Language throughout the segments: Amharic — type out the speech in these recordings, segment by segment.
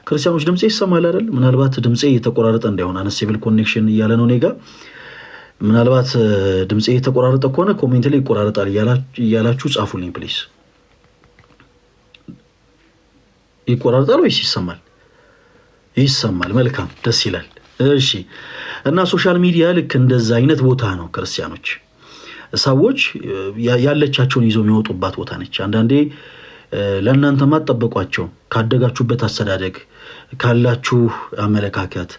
ክርስቲያኖች ድምጼ ይሰማል አይደል? ምናልባት ድምጼ እየተቆራረጠ እንዳይሆን አንስቴብል ኮኔክሽን እያለ ነው እኔ ጋር። ምናልባት ድምጼ እየተቆራረጠ ከሆነ ኮሜንት ላይ ይቆራረጣል እያላችሁ ጻፉልኝ ፕሊስ። ይቆራረጣል ወይስ ይሰማል? ይሰማል። መልካም፣ ደስ ይላል። እሺ። እና ሶሻል ሚዲያ ልክ እንደዛ አይነት ቦታ ነው ክርስቲያኖች። ሰዎች ያለቻቸውን ይዘው የሚወጡባት ቦታ ነች። አንዳንዴ ለእናንተ ማጠበቋቸው ካደጋችሁበት አስተዳደግ፣ ካላችሁ አመለካከት፣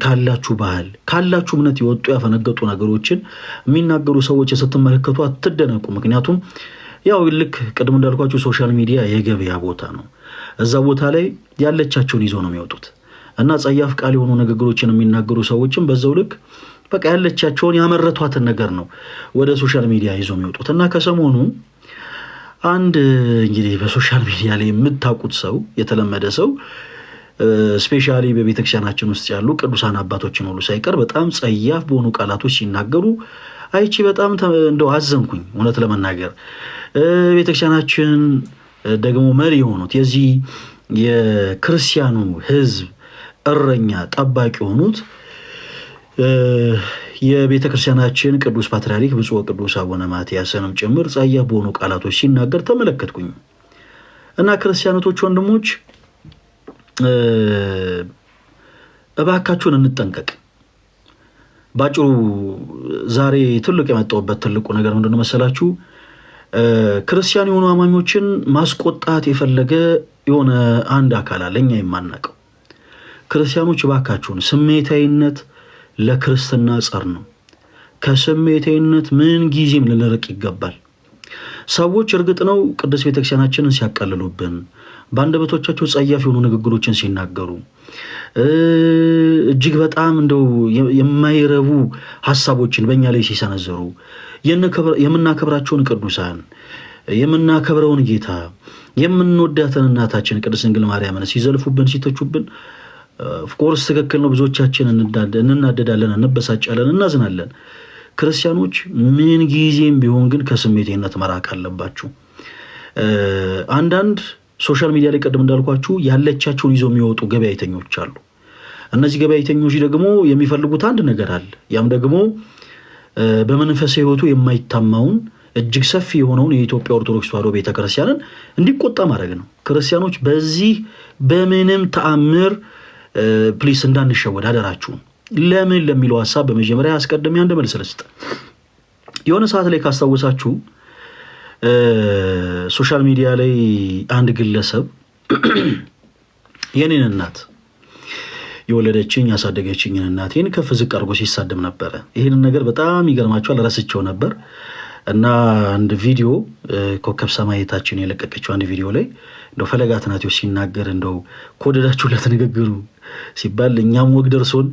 ካላችሁ ባህል፣ ካላችሁ እምነት የወጡ ያፈነገጡ ነገሮችን የሚናገሩ ሰዎች ስትመለከቱ አትደነቁ። ምክንያቱም ያው ልክ ቅድም እንዳልኳችሁ ሶሻል ሚዲያ የገበያ ቦታ ነው። እዛ ቦታ ላይ ያለቻቸውን ይዘው ነው የሚወጡት እና ጸያፍ ቃል የሆኑ ንግግሮችን የሚናገሩ ሰዎችም በዛው ልክ በቃ ያለቻቸውን ያመረቷትን ነገር ነው ወደ ሶሻል ሚዲያ ይዘው የሚወጡት። እና ከሰሞኑ አንድ እንግዲህ በሶሻል ሚዲያ ላይ የምታውቁት ሰው የተለመደ ሰው ስፔሻሊ በቤተክርስቲያናችን ውስጥ ያሉ ቅዱሳን አባቶችን ሁሉ ሳይቀር በጣም ጸያፍ በሆኑ ቃላቶች ሲናገሩ አይቺ በጣም እንደው አዘንኩኝ። እውነት ለመናገር ቤተክርስቲያናችን ደግሞ መሪ የሆኑት የዚህ የክርስቲያኑ ሕዝብ እረኛ ጠባቂ የሆኑት የቤተ ክርስቲያናችን ቅዱስ ፓትርያርክ ብፁዕ ወቅዱስ አቡነ ማትያስንም ጭምር ጸያፍ በሆኑ ቃላቶች ሲናገር ተመለከትኩኝ። እና ክርስቲያኖቶች ወንድሞች እባካችሁን እንጠንቀቅ። ባጭሩ ዛሬ ትልቅ የመጣሁበት ትልቁ ነገር ምንድን ነው መሰላችሁ? ክርስቲያን የሆኑ አማኞችን ማስቆጣት የፈለገ የሆነ አንድ አካል አለ፣ እኛ የማናውቀው። ክርስቲያኖች እባካችሁን፣ ስሜታዊነት ለክርስትና ጸር ነው። ከስሜታዊነት ምን ጊዜም ልንርቅ ይገባል። ሰዎች እርግጥ ነው ቅዱስ ቤተክርስቲያናችንን ሲያቀልሉብን፣ በአንደበቶቻቸው ጸያፍ የሆኑ ንግግሮችን ሲናገሩ፣ እጅግ በጣም እንደው የማይረቡ ሀሳቦችን በእኛ ላይ ሲሰነዘሩ፣ የምናከብራቸውን ቅዱሳን፣ የምናከብረውን ጌታ፣ የምንወዳትን እናታችን ቅድስት ድንግል ማርያምን ሲዘልፉብን፣ ሲተቹብን ኦፍኮርስ ትክክል ነው። ብዙዎቻችን እንናደዳለን፣ እንበሳጫለን፣ እናዝናለን። ክርስቲያኖች ምን ጊዜም ቢሆን ግን ከስሜቴነት መራቅ አለባችሁ። አንዳንድ ሶሻል ሚዲያ ላይ ቀደም እንዳልኳችሁ ያለቻቸውን ይዘው የሚወጡ ገበያተኞች አሉ። እነዚህ ገበያተኞች ደግሞ የሚፈልጉት አንድ ነገር አለ። ያም ደግሞ በመንፈሳዊ ሕይወቱ የማይታማውን እጅግ ሰፊ የሆነውን የኢትዮጵያ ኦርቶዶክስ ተዋሕዶ ቤተክርስቲያንን እንዲቆጣ ማድረግ ነው። ክርስቲያኖች በዚህ በምንም ተአምር ፕሊስ እንዳንሸወድ አደራችሁ። ለምን ለሚለው ሐሳብ በመጀመሪያ አስቀድሜ አንድ መልስ ልስጥ። የሆነ ሰዓት ላይ ካስታወሳችሁ ሶሻል ሚዲያ ላይ አንድ ግለሰብ የኔን እናት የወለደችኝ ያሳደገችኝን እናቴን ከፍ ዝቅ አድርጎ ሲሳደብ ነበረ። ይህንን ነገር በጣም ይገርማችኋል፣ ረስቼው ነበር እና አንድ ቪዲዮ ኮከብ ሰማያታችን የለቀቀችው አንድ ቪዲዮ ላይ እንደው ፈለገ አትናቴዎስ ሲናገር እንደው ከወደዳችሁለት ንግግሩ ሲባል እኛም ወግ ደርሶን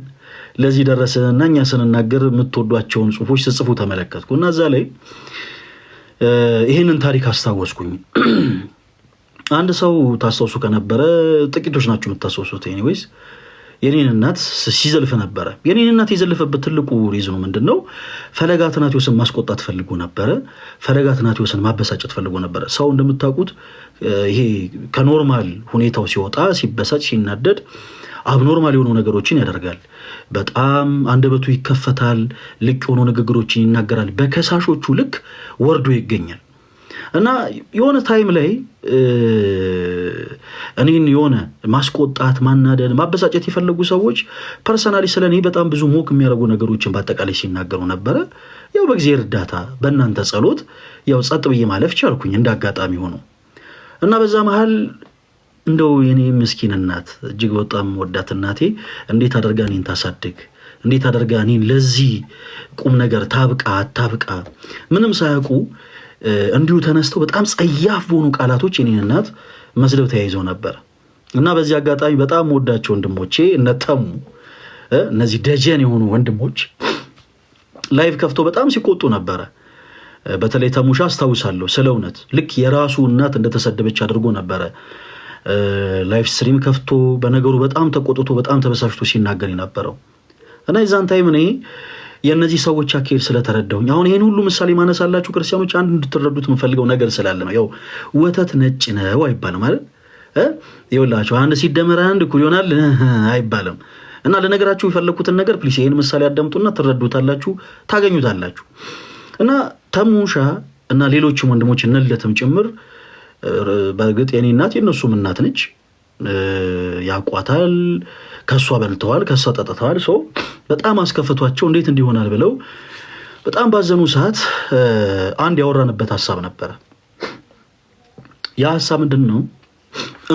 ለዚህ ደረሰና እኛ ስንናገር የምትወዷቸውን ጽሁፎች ስጽፉ ተመለከትኩ እና እዛ ላይ ይህንን ታሪክ አስታወስኩኝ። አንድ ሰው ታስታውሱ ከነበረ ጥቂቶች ናቸው የምታስታውሱት። ኤኒዌይስ የኔን እናት ሲዘልፍ ነበረ። የኔን እናት የዘልፈበት ትልቁ ሪዝኑ ምንድን ነው? ፈለገ አትናቴዎስን ማስቆጣት ፈልጎ ነበረ። ፈለገ አትናቴዎስን ማበሳጨት ፈልጎ ነበረ። ሰው እንደምታውቁት ይሄ ከኖርማል ሁኔታው ሲወጣ፣ ሲበሳጭ፣ ሲናደድ አብኖርማል የሆኑ ነገሮችን ያደርጋል። በጣም አንደበቱ ይከፈታል፣ ልቅ የሆኑ ንግግሮችን ይናገራል። በከሳሾቹ ልክ ወርዶ ይገኛል እና የሆነ ታይም ላይ እኔን የሆነ ማስቆጣት፣ ማናደድ፣ ማበሳጨት የፈለጉ ሰዎች ፐርሰናሊ ስለ እኔ በጣም ብዙ ሞክ የሚያደርጉ ነገሮችን በአጠቃላይ ሲናገሩ ነበረ። ያው በእግዚአብሔር እርዳታ በእናንተ ጸሎት ያው ጸጥ ብዬ ማለፍ ቻልኩኝ እንደ አጋጣሚ ሆኖ እና በዛ መሀል እንደው የኔ ምስኪን እናት እጅግ በጣም ወዳት እናቴ እንዴት አደርጋ እኔን ታሳድግ፣ እንዴት አደርጋ እኔን ለዚህ ቁም ነገር ታብቃ አታብቃ ምንም ሳያውቁ እንዲሁ ተነስተው በጣም ጸያፍ በሆኑ ቃላቶች የኔን እናት መስደብ ተያይዘው ነበር እና በዚህ አጋጣሚ በጣም ወዳቸው ወንድሞቼ እነተሙ እነዚህ ደጀን የሆኑ ወንድሞች ላይቭ ከፍቶ በጣም ሲቆጡ ነበረ። በተለይ ተሙሻ አስታውሳለሁ ስለ እውነት ልክ የራሱ እናት እንደተሰደበች አድርጎ ነበረ ላይቭ ስትሪም ከፍቶ በነገሩ በጣም ተቆጥቶ በጣም ተበሳሽቶ ሲናገር የነበረው እና የዛን ታይም እኔ የእነዚህ ሰዎች አካሄድ ስለተረዳሁኝ አሁን ይህን ሁሉ ምሳሌ ማነሳላችሁ ክርስቲያኖች አንድ እንድትረዱት የምፈልገው ነገር ስላለ ነው። ያው ወተት ነጭ ነው አይባልም ማለት ይኸውላችሁ አንድ ሲደመር አንድ እኩል ይሆናል አይባልም። እና ለነገራችሁ የፈለኩትን ነገር ፕሊስ ይሄን ምሳሌ አዳምጡና ትረዱታላችሁ፣ ታገኙታላችሁ። እና ተሙሻ እና ሌሎችም ወንድሞች እነለትም ጭምር በእርግጥ የኔ እናት የነሱም እናት ነች፣ ያቋታል፣ ከሷ በልተዋል፣ ከሷ ጠጥተዋል። ሰው በጣም አስከፍቷቸው እንዴት እንዲሆናል ብለው በጣም ባዘኑ ሰዓት አንድ ያወራንበት ሐሳብ ነበረ። ያ ሐሳብ ምንድነው?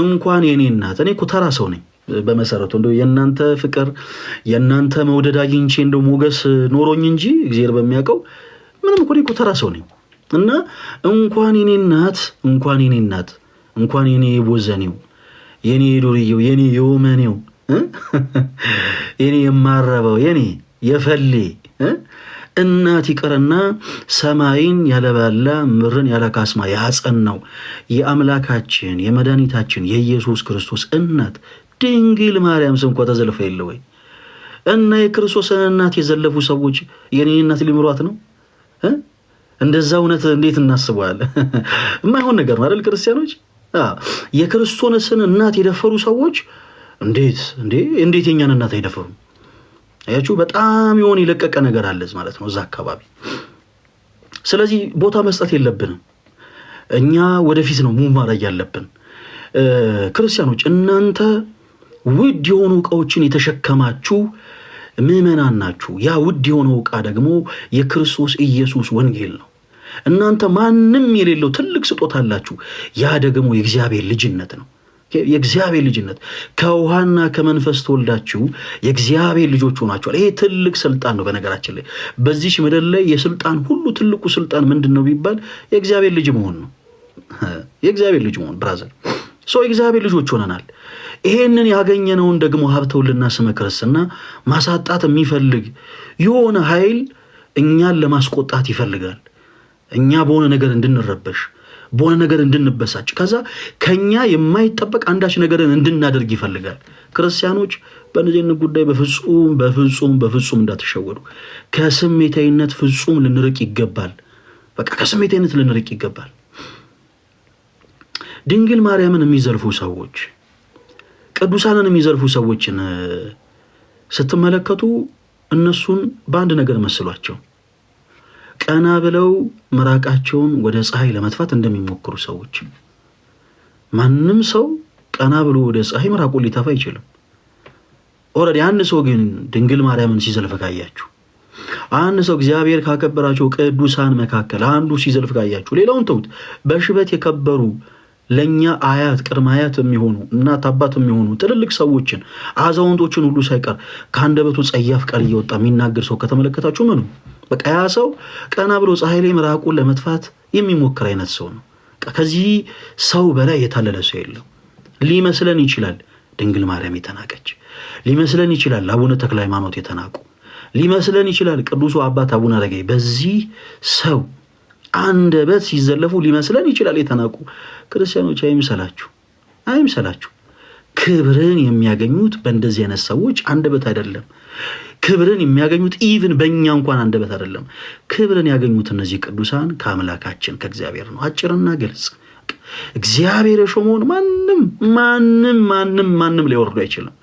እንኳን የኔ እናት እኔ እኮ ተራ ሰው ነኝ በመሰረቱ እንደው የእናንተ ፍቅር የእናንተ መውደድ አግኝቼ እንደው ሞገስ ኖሮኝ እንጂ እግዚአብሔር በሚያውቀው ምንም እኮ ተራ ሰው ነኝ። እና እንኳን የኔ እናት እንኳን የኔ የቦዘኔው የኔ ዱርዬው የኔ የወመኔው የኔ የማረበው የኔ የፈሌ እናት ይቀርና ሰማይን ያለባላ ምድርን ያለ ካስማ ያጸናው የአምላካችን የመድኃኒታችን የኢየሱስ ክርስቶስ እናት ድንግል ማርያም ስም እንኳ ተዘልፈ የለ ወይ? እና የክርስቶስን እናት የዘለፉ ሰዎች የኔ እናት ሊምሯት ነው? እንደዛ እውነት እንዴት እናስበዋለን? የማይሆን ነገር ነው አይደል? ክርስቲያኖች የክርስቶስን እናት የደፈሩ ሰዎች እንዴት የኛን እናት አይደፈሩም? አያችሁ፣ በጣም የሆነ የለቀቀ ነገር አለ ማለት ነው እዛ አካባቢ። ስለዚህ ቦታ መስጠት የለብንም። እኛ ወደፊት ነው ሙቭ ማድረግ ያለብን። ክርስቲያኖች እናንተ ውድ የሆኑ ዕቃዎችን የተሸከማችሁ ምዕመናን ናችሁ። ያ ውድ የሆነው ዕቃ ደግሞ የክርስቶስ ኢየሱስ ወንጌል ነው። እናንተ ማንም የሌለው ትልቅ ስጦታ አላችሁ። ያ ደግሞ የእግዚአብሔር ልጅነት ነው። የእግዚአብሔር ልጅነት ከውሃና ከመንፈስ ተወልዳችሁ የእግዚአብሔር ልጆች ሆናችኋል። ይሄ ትልቅ ስልጣን ነው። በነገራችን ላይ በዚህ ምድር ላይ የስልጣን ሁሉ ትልቁ ስልጣን ምንድነው ቢባል የእግዚአብሔር ልጅ መሆን ነው። የእግዚአብሔር ልጅ መሆን ብራዘር የእግዚአብሔር ልጆች ሆነናል። ይሄንን ያገኘነውን ደግሞ ሀብተውልና ስመ ክርስትና ማሳጣት የሚፈልግ የሆነ ኃይል እኛን ለማስቆጣት ይፈልጋል። እኛ በሆነ ነገር እንድንረበሽ፣ በሆነ ነገር እንድንበሳጭ፣ ከዛ ከኛ የማይጠበቅ አንዳች ነገርን እንድናደርግ ይፈልጋል። ክርስቲያኖች በእነዚህ ጉዳይ በፍጹም እንዳትሸወዱ። ከስሜታዊነት ፍጹም ልንርቅ ይገባል። በቃ ከስሜታዊነት ልንርቅ ይገባል። ድንግል ማርያምን የሚዘልፉ ሰዎች፣ ቅዱሳንን የሚዘልፉ ሰዎችን ስትመለከቱ እነሱን በአንድ ነገር መስሏቸው ቀና ብለው ምራቃቸውን ወደ ፀሐይ ለመጥፋት እንደሚሞክሩ ሰዎች። ማንም ሰው ቀና ብሎ ወደ ፀሐይ ምራቁን ሊተፋ አይችልም። ኦልሬዲ አንድ ሰው ግን ድንግል ማርያምን ሲዘልፍ ካያችሁ፣ አንድ ሰው እግዚአብሔር ካከበራቸው ቅዱሳን መካከል አንዱ ሲዘልፍ ካያችሁ፣ ሌላውን ተውት። በሽበት የከበሩ ለኛ አያት ቅድመ አያት የሚሆኑ እናት አባት የሚሆኑ ትልልቅ ሰዎችን አዛውንቶችን ሁሉ ሳይቀር ከአንደበቱ ጸያፍ ቃል እየወጣ የሚናገር ሰው ከተመለከታችሁ ምኑ በቃ ያ ሰው ቀና ብሎ ፀሐይ ላይ ምራቁን ለመጥፋት የሚሞክር አይነት ሰው ነው። ከዚህ ሰው በላይ የታለለ ሰው የለው። ሊመስለን ይችላል ድንግል ማርያም የተናቀች፣ ሊመስለን ይችላል አቡነ ተክለ ሃይማኖት የተናቁ፣ ሊመስለን ይችላል ቅዱሱ አባት አቡነ አረጋዊ በዚህ ሰው አንደበት ሲዘለፉ ሊመስለን ይችላል የተናቁ። ክርስቲያኖች አይምሰላችሁ። ክብርን የሚያገኙት በእንደዚህ አይነት ሰዎች አንደበት አይደለም። ክብርን የሚያገኙት ኢቭን በእኛ እንኳን አንደበት አይደለም። ክብርን ያገኙት እነዚህ ቅዱሳን ከአምላካችን ከእግዚአብሔር ነው። አጭርና ግልጽ። እግዚአብሔር የሾመውን ማንም ሊወርዱ አይችልም።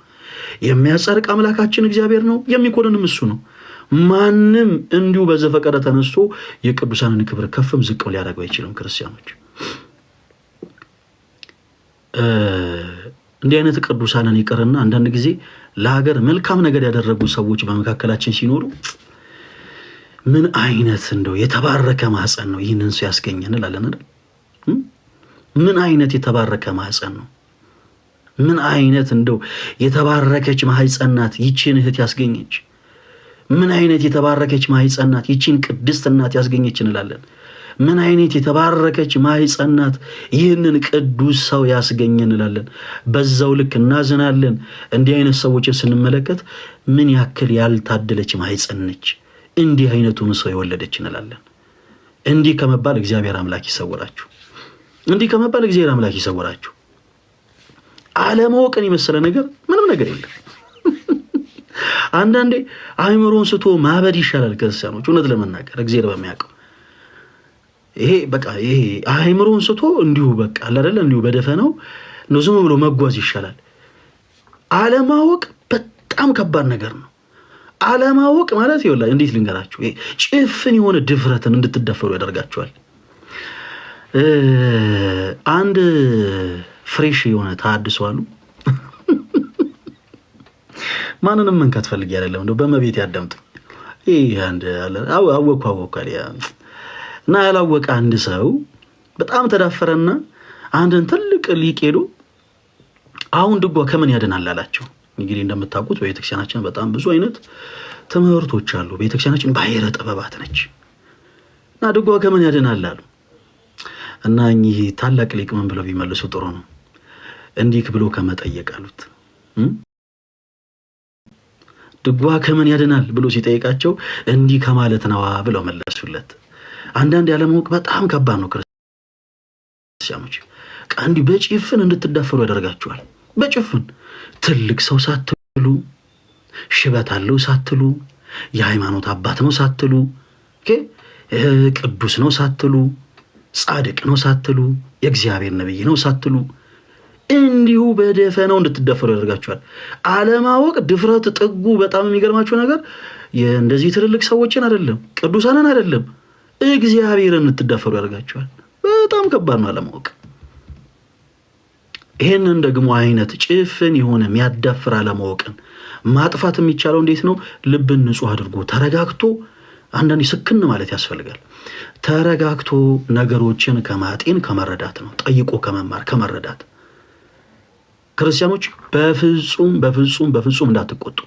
የሚያጸድቅ አምላካችን እግዚአብሔር ነው፣ የሚኮንንም እሱ ነው። ማንም እንዲሁ በዘፈቀደ ተነስቶ የቅዱሳንን ክብር ከፍም ዝቅ ሊያደርገው አይችልም። ክርስቲያኖች እንዲህ አይነት ቅዱሳንን ይቀርና አንዳንድ ጊዜ ለሀገር መልካም ነገር ያደረጉ ሰዎች በመካከላችን ሲኖሩ ምን አይነት እንደው የተባረከ ማህፀን ነው ይህንን ሰው ያስገኘን እንላለን አይደል? ምን አይነት የተባረከ ማህፀን ነው! ምን አይነት እንደው የተባረከች ማህፀን ናት ይቺን እህት ያስገኘች! ምን አይነት የተባረከች ማህፀን ናት ይቺን ቅድስት እናት ያስገኘች እንላለን። ምን አይነት የተባረከች ማህፀን ናት ይህንን ቅዱስ ሰው ያስገኘን እንላለን። በዛው ልክ እናዝናለን። እንዲህ አይነት ሰዎችን ስንመለከት ምን ያክል ያልታደለች ማህፀን ነች እንዲህ አይነቱን ሰው የወለደች እንላለን። እንዲህ ከመባል እግዚአብሔር አምላክ ይሰውራችሁ። አለማወቅን የመሰለ ነገር ምንም ነገር የለም። አንዳንዴ አእምሮን ስቶ ማበድ ይሻላል። ክርስቲያኖች እውነት ለመናገር እግዚአብሔር በሚያውቀው ይሄ አእምሮን ስቶ እንዲሁ በቃ አይደለ እንዲሁ በደፈነው ነው ዝም ብሎ መጓዝ ይሻላል። አለማወቅ በጣም ከባድ ነገር ነው። አለማወቅ ማለት ይወላ እንዴት ልንገራችሁ፣ ጭፍን የሆነ ድፍረትን እንድትደፈሩ ያደርጋችኋል። አንድ ፍሬሽ የሆነ ታድሶ አሉ ማንንም መንካት ፈልጌ አይደለም እንደው በመቤት ያዳምጥ ይሄ አንድ አወቃ እና ያላወቀ አንድ ሰው በጣም ተዳፈረና አንድን ትልቅ ሊቅ ሄዶ አሁን ድጓ ከምን ያድናል አላቸው። እንግዲህ እንደምታውቁት በቤተክርስቲያናችን በጣም ብዙ አይነት ትምህርቶች አሉ። ቤተክርስቲያናችን ባሕረ ጥበባት ነች እና ድጓ ከምን ያድናል አሉ እና እኚህ ታላቅ ሊቅ ምን ብለው ቢመልሱ ጥሩ ነው? እንዲህ ብሎ ከመጠየቅ አሉት ድጓ ከምን ያድናል ብሎ ሲጠይቃቸው እንዲህ ከማለት ነዋ ብለው መለሱለት። አንዳንድ ያለማወቅ በጣም ከባድ ነው ክርስቲያኖች። አንዲ በጭፍን እንድትዳፈሩ ያደርጋችኋል። በጭፍን ትልቅ ሰው ሳትሉ፣ ሽበት አለው ሳትሉ፣ የሃይማኖት አባት ነው ሳትሉ፣ ቅዱስ ነው ሳትሉ፣ ጻድቅ ነው ሳትሉ፣ የእግዚአብሔር ነብይ ነው ሳትሉ እንዲሁ በደፈናው እንድትደፈሩ ያደርጋችኋል። አለማወቅ ድፍረት ጥጉ በጣም የሚገርማችሁ ነገር እንደዚህ ትልልቅ ሰዎችን አይደለም ቅዱሳንን አይደለም እግዚአብሔርን እንድትደፈሩ ያደርጋችኋል። በጣም ከባድ ነው አለማወቅ። ይሄንን ደግሞ አይነት ጭፍን የሆነ የሚያዳፍር አለማወቅን ማጥፋት የሚቻለው እንዴት ነው? ልብን ንጹህ አድርጎ ተረጋግቶ፣ አንዳንዴ ስክን ማለት ያስፈልጋል። ተረጋግቶ ነገሮችን ከማጤን ከመረዳት ነው። ጠይቆ ከመማር ከመረዳት። ክርስቲያኖች በፍጹም በፍጹም በፍጹም እንዳትቆጡ።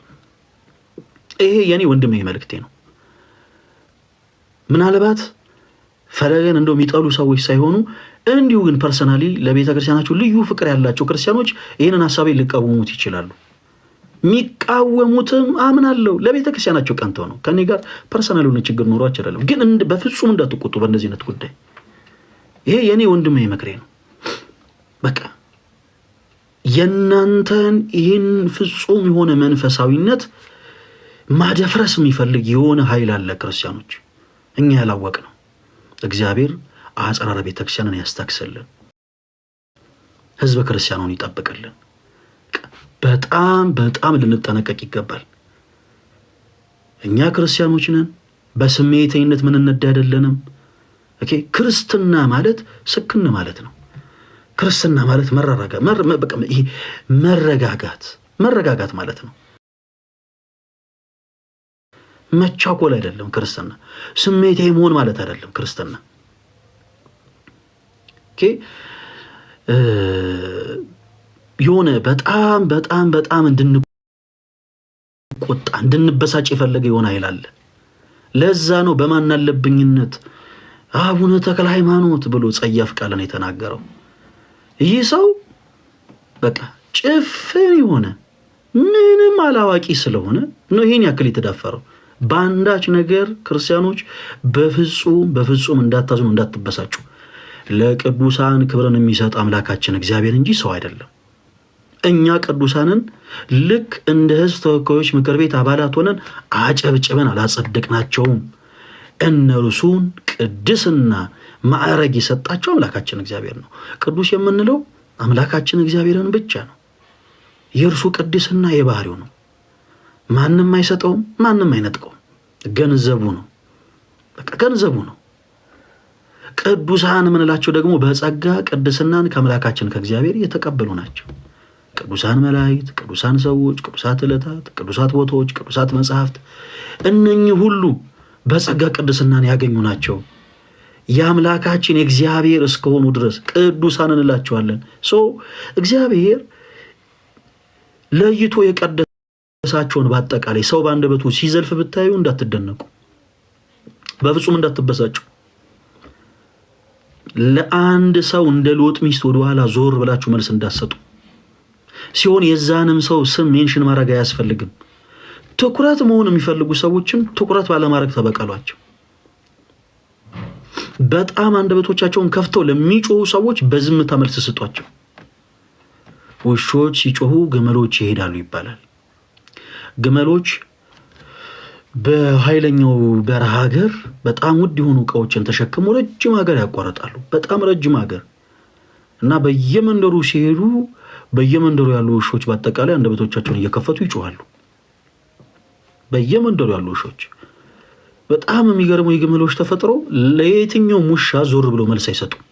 ይሄ የኔ ወንድሜ መልእክቴ ነው። ምናልባት ፈለገን እንደው የሚጠሉ ሰዎች ሳይሆኑ እንዲሁ ግን ፐርሰናሊ ለቤተ ክርስቲያናቸው ልዩ ፍቅር ያላቸው ክርስቲያኖች ይህንን ሐሳቤ ሊቃወሙት ይችላሉ። የሚቃወሙትም አምናለሁ ለቤተ ክርስቲያናቸው ቀንተው ነው። ከኔ ጋር ፐርሰናሊ ሆነ ችግር ኖሯቸው አይደለም። ግን በፍጹም እንዳትቆጡ በእንደዚህ አይነት ጉዳይ። ይሄ የኔ ወንድሜ ምክሬ ነው። በቃ የናንተን ይህን ፍጹም የሆነ መንፈሳዊነት ማደፍረስ የሚፈልግ የሆነ ኃይል አለ ክርስቲያኖች፣ እኛ ያላወቅ ነው። እግዚአብሔር አጸራረ ቤተክርስቲያንን ያስታክሰልን፣ ህዝበ ክርስቲያኑን ይጠብቅልን። በጣም በጣም ልንጠነቀቅ ይገባል። እኛ ክርስቲያኖች ነን። በስሜተኝነት ምን እንነዳ አይደለንም። ክርስትና ማለት ስክን ማለት ነው። ክርስትና ማለት መረጋጋት ማለት ነው። መቻኮል አይደለም ክርስትና። ስሜታዊ መሆን ማለት አይደለም ክርስትና። የሆነ በጣም በጣም በጣም እንድንቆጣ እንድንበሳጭ የፈለገ የሆነ ኃይል አለ። ለዛ ነው በማን አለብኝነት አቡነ ተክለ ሃይማኖት ብሎ ጸያፍ ቃልን የተናገረው። ይህ ሰው በቃ ጭፍን የሆነ ምንም አላዋቂ ስለሆነ ነው ይሄን ያክል የተዳፈረው። በአንዳች ነገር ክርስቲያኖች በፍጹም በፍጹም እንዳታዝኑ፣ እንዳትበሳጩ። ለቅዱሳን ክብርን የሚሰጥ አምላካችን እግዚአብሔር እንጂ ሰው አይደለም። እኛ ቅዱሳንን ልክ እንደ ሕዝብ ተወካዮች ምክር ቤት አባላት ሆነን አጨብጭበን አላጸደቅናቸውም። እነርሱን ቅድስና ማዕረግ የሰጣቸው አምላካችን እግዚአብሔር ነው። ቅዱስ የምንለው አምላካችን እግዚአብሔርን ብቻ ነው። የእርሱ ቅድስና የባህሪው ነው። ማንም አይሰጠውም፣ ማንም አይነጥቀውም። ገንዘቡ ነው። በቃ ገንዘቡ ነው። ቅዱሳን የምንላቸው ደግሞ በጸጋ ቅድስናን ከአምላካችን ከእግዚአብሔር የተቀበሉ ናቸው። ቅዱሳን መላእክት፣ ቅዱሳን ሰዎች፣ ቅዱሳት ዕለታት፣ ቅዱሳት ቦታዎች፣ ቅዱሳት መጽሐፍት፣ እነኚህ ሁሉ በጸጋ ቅድስናን ያገኙ ናቸው። የአምላካችን የእግዚአብሔር እስከሆኑ ድረስ ቅዱሳን እንላቸዋለን። እግዚአብሔር ለይቶ የቀደሳቸውን በአጠቃላይ ሰው በአንደበቱ ሲዘልፍ ብታዩ እንዳትደነቁ፣ በፍጹም እንዳትበሳጩ። ለአንድ ሰው እንደ ሎጥ ሚስት ወደ ኋላ ዞር ብላችሁ መልስ እንዳትሰጡ። ሲሆን የዛንም ሰው ስም ሜንሽን ማድረግ አያስፈልግም። ትኩረት መሆን የሚፈልጉ ሰዎችን ትኩረት ባለማድረግ ተበቀሏቸው። በጣም አንደበቶቻቸውን ከፍተው ለሚጮሁ ሰዎች በዝምታ መልስ ስጧቸው። ውሾች ሲጮሁ ግመሎች ይሄዳሉ ይባላል። ግመሎች በኃይለኛው በረሃ ሀገር በጣም ውድ የሆኑ ዕቃዎችን ተሸክመው ረጅም ሀገር ያቋርጣሉ። በጣም ረጅም ሀገር እና በየመንደሩ ሲሄዱ በየመንደሩ ያሉ ውሾች በአጠቃላይ አንደበቶቻቸውን እየከፈቱ ይጮሃሉ። በየመንደሩ ያሉ ውሾች በጣም የሚገርሙ የግመሎች ተፈጥሮ ለየትኛው ሙሻ ዞር ብሎ መልስ አይሰጡም።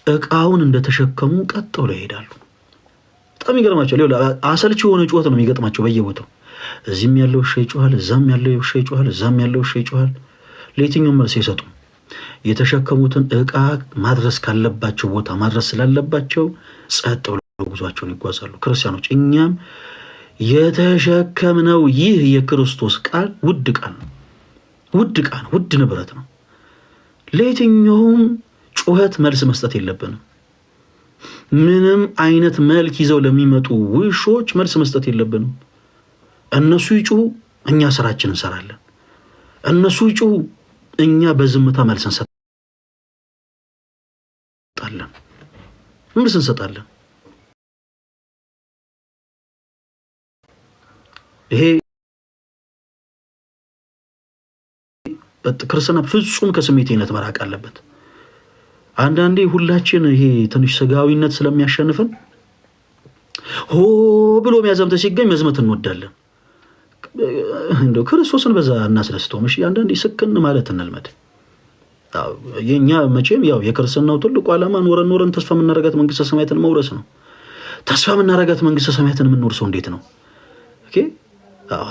እቃውን እንደተሸከሙ ቀጥ ብለው ይሄዳሉ። በጣም ይገርማቸው። አሰልቺ የሆነ ጩኸት ነው የሚገጥማቸው በየቦታው። እዚህም ያለው ውሻ ይጮሃል፣ እዛም ያለው ውሻ ይጮሃል፣ እዛም ያለው ውሻ ይጮሃል። ለየትኛው መልስ አይሰጡም። የተሸከሙትን እቃ ማድረስ ካለባቸው ቦታ ማድረስ ስላለባቸው ጸጥ ብለው ጉዟቸውን ይጓዛሉ። ክርስቲያኖች እኛም የተሸከምነው ይህ የክርስቶስ ቃል ውድ ቃል ነው። ውድ ቃል ነው። ውድ ንብረት ነው። ለየትኛውም ጩኸት መልስ መስጠት የለብንም። ምንም አይነት መልክ ይዘው ለሚመጡ ውሾች መልስ መስጠት የለብንም። እነሱ ይጩሁ፣ እኛ ስራችን እንሰራለን። እነሱ ይጩሁ፣ እኛ በዝምታ መልስ እንሰጣለን። ይሄ ክርስትና ፍጹም ከስሜትነት መራቅ አለበት። አንዳንዴ ሁላችን ይሄ ትንሽ ስጋዊነት ስለሚያሸንፈን ሆ ብሎ የሚያዘምተ ሲገኝ መዝመት እንወዳለን። እንደው ክርስቶስን በዛ እናስደስተውም። እሺ አንዳንዴ ስክን ማለት እንልመድ። የኛ መቼም ያው የክርስትናው ትልቁ ዓላማ ኖረን ተስፋ የምናረጋት መንግስተ ሰማያትን መውረስ ነው። ተስፋ የምናረጋት መንግስተ ሰማያትን የምንወርሰው እንዴት ነው? ኦኬ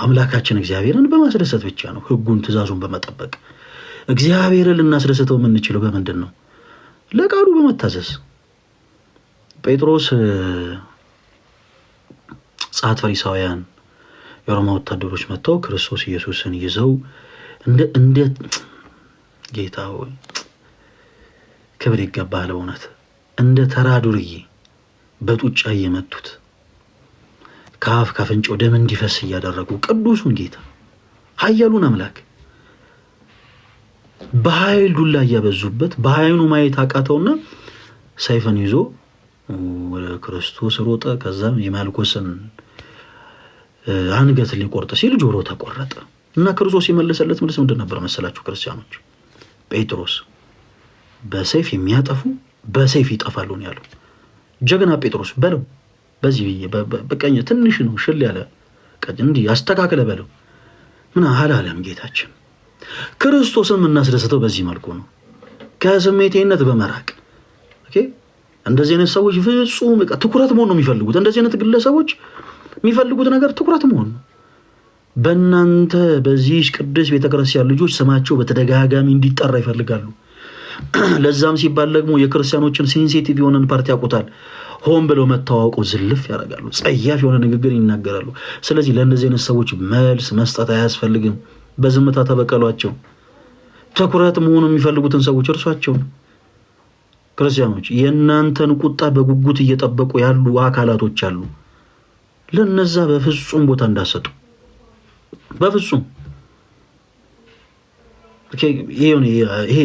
አምላካችን እግዚአብሔርን በማስደሰት ብቻ ነው። ህጉን ትእዛዙን በመጠበቅ እግዚአብሔርን ልናስደስተው የምንችለው በምንድን ነው? ለቃሉ በመታዘዝ። ጴጥሮስ ጸሐፍት ፈሪሳውያን የሮማ ወታደሮች መጥተው ክርስቶስ ኢየሱስን ይዘው እንደ ጌታ ሆይ ክብር ይገባል በእውነት እንደ ተራ ዱርዬ በጡጫ እየመቱት ከአፍ ካፍንጫው ደም እንዲፈስ እያደረጉ ቅዱሱን ጌታ ኃያሉን አምላክ በኃይል ዱላ እያበዙበት በኃይሉ ማየት አቃተውና ሰይፍን ይዞ ወደ ክርስቶስ ሮጠ። ከዛም የማልኮስን አንገት ሊቆርጥ ሲል ጆሮ ተቆረጠ እና ክርስቶስ የመለሰለት መልስ ምንድን ነበር መሰላችሁ ክርስቲያኖች? ጴጥሮስ በሰይፍ የሚያጠፉ በሰይፍ ይጠፋሉ ነው ያለው። ጀግና ጴጥሮስ በለው በዚህ በቀኝ ትንሽ ነው ሽል ያለ እንዲህ አስተካክለ በለው ምን አላለም ጌታችን። ክርስቶስን የምናስደስተው በዚህ መልኩ ነው፣ ከስሜቴነት በመራቅ ኦኬ። እንደዚህ አይነት ሰዎች ፍጹም ትኩረት መሆን ነው የሚፈልጉት። እንደዚህ አይነት ግለሰቦች የሚፈልጉት ነገር ትኩረት መሆን ነው። በእናንተ በዚህ ቅዱስ ቤተክርስቲያን ልጆች ስማቸው በተደጋጋሚ እንዲጠራ ይፈልጋሉ። ለዛም ሲባል ደግሞ የክርስቲያኖችን ሴንሲቲቭ የሆነን ፓርቲ ያውቁታል። ሆን ብለው መታወቁ ዝልፍ ያደርጋሉ፣ ጸያፍ የሆነ ንግግር ይናገራሉ። ስለዚህ ለእነዚህ አይነት ሰዎች መልስ መስጠት አያስፈልግም። በዝምታ ተበቀሏቸው። ትኩረት መሆኑ የሚፈልጉትን ሰዎች እርሷቸው። ክርስቲያኖች የእናንተን ቁጣ በጉጉት እየጠበቁ ያሉ አካላቶች አሉ። ለነዛ በፍጹም ቦታ እንዳሰጡ በፍጹም ይሄ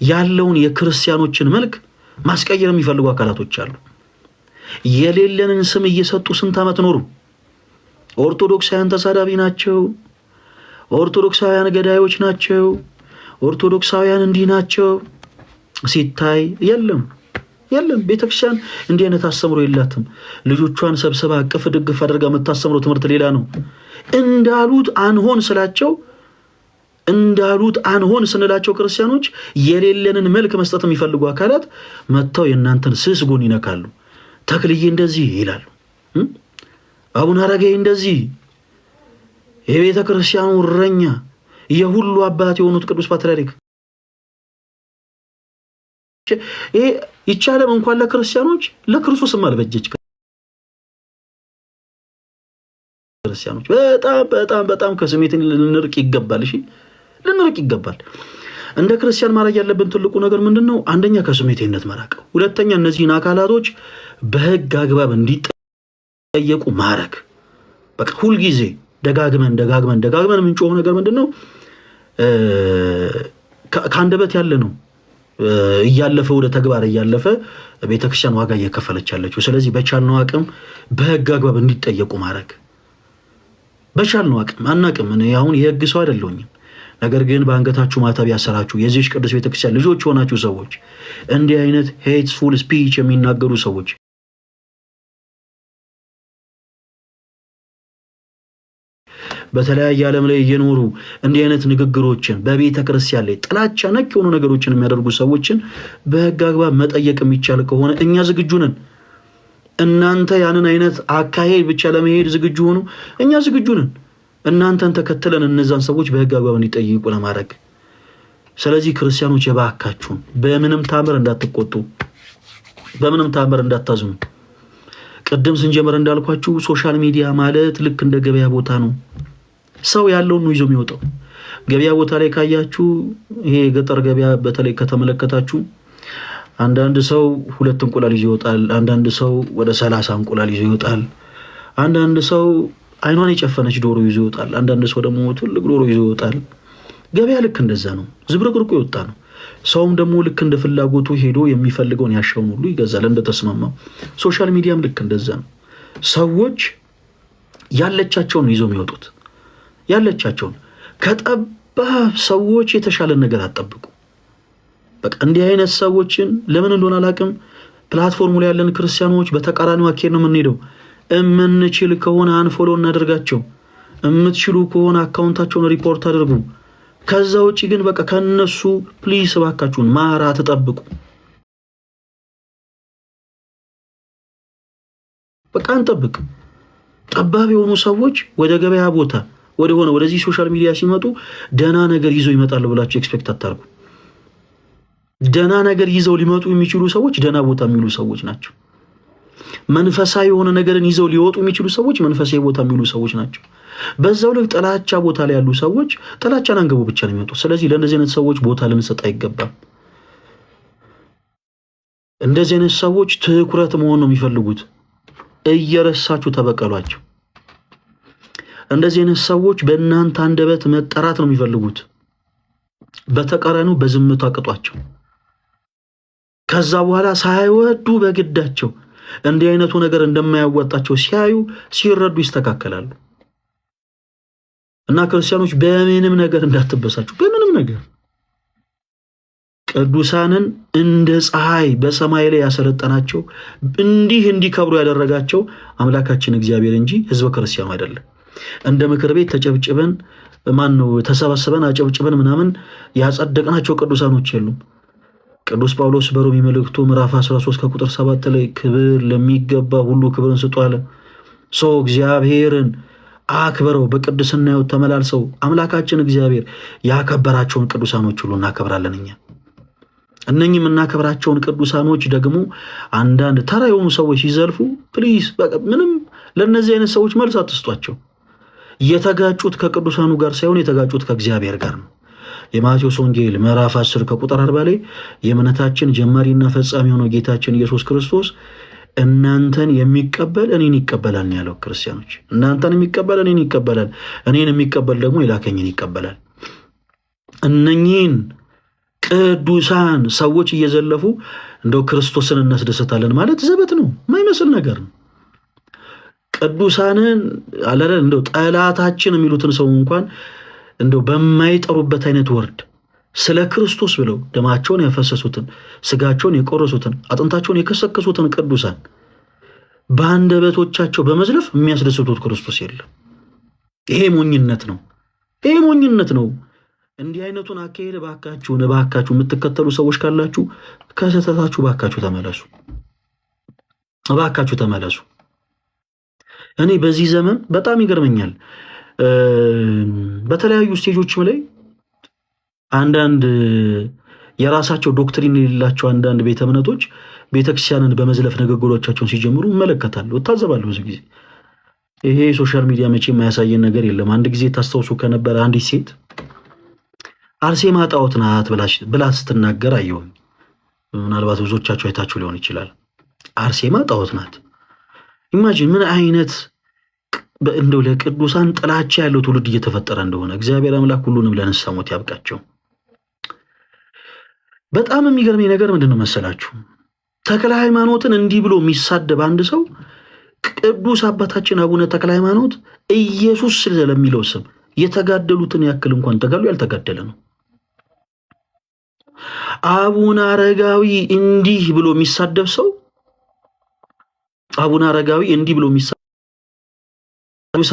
ያለውን የክርስቲያኖችን መልክ ማስቀየር የሚፈልጉ አካላቶች አሉ። የሌለንን ስም እየሰጡ ስንት ዓመት ኖሩ። ኦርቶዶክሳውያን ተሳዳቢ ናቸው፣ ኦርቶዶክሳውያን ገዳዮች ናቸው፣ ኦርቶዶክሳውያን እንዲህ ናቸው ሲታይ የለም ቤተክርስቲያን እንዲህ አይነት አስተምሮ የላትም። ልጆቿን ሰብስባ አቅፍ ድግፍ አድርጋ የምታስተምረው ትምህርት ሌላ ነው። እንዳሉት አንሆን ስንላቸው ክርስቲያኖች የሌለንን መልክ መስጠት የሚፈልጉ አካላት መጥተው የእናንተን ስስ ጎን ይነካሉ። ተክልዬ እንደዚህ ይላሉ፣ አቡነ አረጋዊ እንደዚህ፣ የቤተ ክርስቲያኑ እረኛ የሁሉ አባት የሆኑት ቅዱስ ፓትርያርክ ይሄ ይቻለም እንኳን ለክርስቲያኖች ለክርስቶስም አልበጀች። ክርስቲያኖች በጣም ከስሜት ልንርቅ ይገባል። እሺ ልንርቅ ይገባል። እንደ ክርስቲያን ማድረግ ያለብን ትልቁ ነገር ምንድነው? አንደኛ ከስሜትነት መራቅ፣ ሁለተኛ እነዚህን አካላቶች በህግ አግባብ እንዲጠየቁ ማድረግ። በቃ ሁሉ ጊዜ ደጋግመን የምንጮኸው ነገር ምንድነው? ከአንደበት ያለ ነው እያለፈ ወደ ተግባር እያለፈ ቤተክርስቲያን ዋጋ እየከፈለች ያለችው። ስለዚህ በቻልነው አቅም በህግ አግባብ እንዲጠየቁ ማድረግ። በቻልነው አቅም አናቅም። እኔ አሁን የህግ ሰው አይደለሁኝም፣ ነገር ግን በአንገታችሁ ማተብ ያሰራችሁ የዚህች ቅዱስ ቤተክርስቲያን ልጆች ሆናችሁ ሰዎች እንዲህ አይነት ሄትፉል ስፒች የሚናገሩ ሰዎች በተለያየ ዓለም ላይ እየኖሩ እንዲህ አይነት ንግግሮችን በቤተ ክርስቲያን ላይ ጥላቻ ነክ የሆኑ ነገሮችን የሚያደርጉ ሰዎችን በሕግ አግባብ መጠየቅ የሚቻል ከሆነ እኛ ዝግጁ ነን። እናንተ ያንን አይነት አካሄድ ብቻ ለመሄድ ዝግጁ ሆኑ፣ እኛ ዝግጁ ነን። እናንተን ተከትለን እነዛን ሰዎች በሕግ አግባብ እንዲጠይቁ ለማድረግ። ስለዚህ ክርስቲያኖች የባካችሁን በምንም ታምር እንዳትቆጡ፣ በምንም ታምር እንዳታዝኑ። ቅድም ስንጀምር እንዳልኳችሁ ሶሻል ሚዲያ ማለት ልክ እንደ ገበያ ቦታ ነው። ሰው ያለውን ነው ይዞ የሚወጣው። ገበያ ቦታ ላይ ካያችሁ፣ ይሄ የገጠር ገበያ በተለይ ከተመለከታችሁ አንዳንድ ሰው 2 እንቁላል ይዞ ይወጣል። አንዳንድ ሰው ወደ 30 እንቁላል ይዞ ይወጣል። አንዳንድ ሰው አይኗን የጨፈነች ዶሮ ይዞ ይወጣል። አንዳንድ ሰው ደግሞ ትልቅ ዶሮ ይዞ ይወጣል። ገበያ ልክ እንደዛ ነው፣ ዝብርቅርቁ ይወጣ ነው። ሰውም ደግሞ ልክ እንደ ፍላጎቱ ሄዶ የሚፈልገውን ያሻውን ሁሉ ይገዛል እንደተስማማው። ሶሻል ሚዲያም ልክ እንደዛ ነው። ሰዎች ያለቻቸውን ይዞ የሚወጡት ያለቻቸውን። ከጠባብ ሰዎች የተሻለ ነገር አትጠብቁ። በቃ እንዲህ አይነት ሰዎችን ለምን እንደሆነ አላውቅም፣ ፕላትፎርሙ ላይ ያለን ክርስቲያኖች በተቃራኒው አካሄድ ነው የምንሄደው። እምንችል ከሆነ አንፎሎ እናደርጋቸው፣ እምትችሉ ከሆነ አካውንታቸውን ሪፖርት አድርጉ። ከዛ ውጪ ግን በቃ ከነሱ ፕሊስ እባካችሁን ማራ ተጠብቁ። በቃ እንጠብቅ። ጠባብ የሆኑ ሰዎች ወደ ገበያ ቦታ ወደዚህ ሶሻል ሚዲያ ሲመጡ ደና ነገር ይዘው ይመጣሉ ብላችሁ ኤክስፔክት አታርጉ። ደና ነገር ይዘው ሊመጡ የሚችሉ ሰዎች ደና ቦታ የሚሉ ሰዎች ናቸው። መንፈሳዊ የሆነ ነገርን ይዘው ሊወጡ የሚችሉ ሰዎች መንፈሳዊ ቦታ የሚሉ ሰዎች ናቸው። በዛው ልክ ጥላቻ ቦታ ላይ ያሉ ሰዎች ጥላቻን አንገቡ ብቻ ነው የሚመጡ። ስለዚህ ለእንደዚህ አይነት ሰዎች ቦታ ልንሰጥ አይገባም። እንደዚህ አይነት ሰዎች ትኩረት መሆን ነው የሚፈልጉት። እየረሳችሁ ተበቀሏቸው። እንደዚህ አይነት ሰዎች በእናንተ አንደበት መጠራት ነው የሚፈልጉት። በተቃራኒው በዝምታ አቅጧቸው። ከዛ በኋላ ሳይወዱ በግዳቸው እንዲህ አይነቱ ነገር እንደማያዋጣቸው ሲረዱ ይስተካከላሉ። እና ክርስቲያኖች በምንም ነገር እንዳትበሳችሁ፣ በምንም ነገር ቅዱሳንን እንደ ፀሐይ በሰማይ ላይ ያሰለጠናቸው እንዲከብሩ ያደረጋቸው አምላካችን እግዚአብሔር እንጂ ሕዝበ ክርስቲያኑ አይደለም። እንደ ምክር ቤት ተጨብጭበን ተሰባስበን አጨብጭበን ምናምን ያጸደቅናቸው ቅዱሳኖች የሉም። ቅዱስ ጳውሎስ በሮሜ መልእክቱ ምዕራፍ 13 ከቁጥር 7 ላይ ክብር ለሚገባ ሁሉ ክብርን ስጡ አለ። ሰው እግዚአብሔርን አክብረው በቅድስናው ተመላልሰው አምላካችን እግዚአብሔር ያከበራቸውን ቅዱሳኖች ሁሉ እናከብራለን። እነኚህ የምናከብራቸውን ቅዱሳኖች ደግሞ አንዳንድ ተራ የሆኑ ሰዎች ሲዘልፉ ፕሊዝ ምንም ለነዚህ አይነት ሰዎች መልስ አትስጧቸው። የተጋጩት ከቅዱሳኑ ጋር ሳይሆን የተጋጩት ከእግዚአብሔር ጋር ነው። የማቴዎስ ወንጌል ምዕራፍ 10 ከቁጥር 40 ላይ የእምነታችን ጀማሪና ፈጻሚ የሆነው ጌታችን ኢየሱስ ክርስቶስ እናንተን የሚቀበል እኔን ይቀበላል ያለው። ክርስቲያኖች እናንተን የሚቀበል እኔን ይቀበላል፣ እኔን የሚቀበል ደግሞ የላከኝን ይቀበላል። እነኚህን ቅዱሳን ሰዎች እየዘለፉ እንደው ክርስቶስን እናስደስታለን ማለት ዘበት ነው፣ የማይመስል ነገር ነው። ቅዱሳንን አለረን እንደው ጠላታችን የሚሉትን ሰው እንኳን እንደው በማይጠሩበት አይነት ወርድ ስለ ክርስቶስ ብለው ደማቸውን ያፈሰሱትን ስጋቸውን የቆረሱትን አጥንታቸውን የከሰከሱትን ቅዱሳን በአንደበቶቻቸው በመዝለፍ የሚያስደስቱት ክርስቶስ የለም። ይሄ ሞኝነት ነው። ይሄ ሞኝነት ነው። እንዲህ አይነቱን አካሄድ እባካችሁ የምትከተሉ ሰዎች ካላችሁ ከስህተታችሁ እባካችሁ ተመለሱ። እኔ በዚህ ዘመን በጣም ይገርመኛል። በተለያዩ ስቴጆችም ላይ አንዳንድ የራሳቸው ዶክትሪን የሌላቸው አንዳንድ ቤተ እምነቶች ቤተክርስቲያንን በመዝለፍ ንግግሮቻቸውን ሲጀምሩ እመለከታለሁ፣ እታዘባለሁ ብዙ ጊዜ። ይሄ ሶሻል ሚዲያ መቼ የማያሳየን ነገር የለም። አንድ ጊዜ ታስታውሱ ከነበረ አንዲት ሴት አርሴማ ጣዖት ናት ብላ ስትናገር አየሁኝ። ምናልባት ብዙዎቻችሁ አይታችሁ ሊሆን ይችላል። አርሴማ ጣዖት ናት። ኢማጂን ምን አይነት እንደው ለቅዱሳን ጥላቻ ያለው ትውልድ እየተፈጠረ እንደሆነ። እግዚአብሔር አምላክ ሁሉንም ለንስሐ ሞት ያብቃቸው። በጣም የሚገርመኝ ነገር ምንድነው መሰላችሁ? ተክለ ሃይማኖትን እንዲህ ብሎ የሚሳደብ አንድ ሰው ቅዱስ አባታችን አቡነ ተክለ ሃይማኖት ኢየሱስ ስለሚለው ስም የተጋደሉትን ያክል እንኳን ተጋድሎ ያልተጋደለ ነው። አቡነ አረጋዊ እንዲህ ብሎ የሚሳደብ ሰው አቡነ አረጋዊ እንዲህ ብሎ የሚሳደብ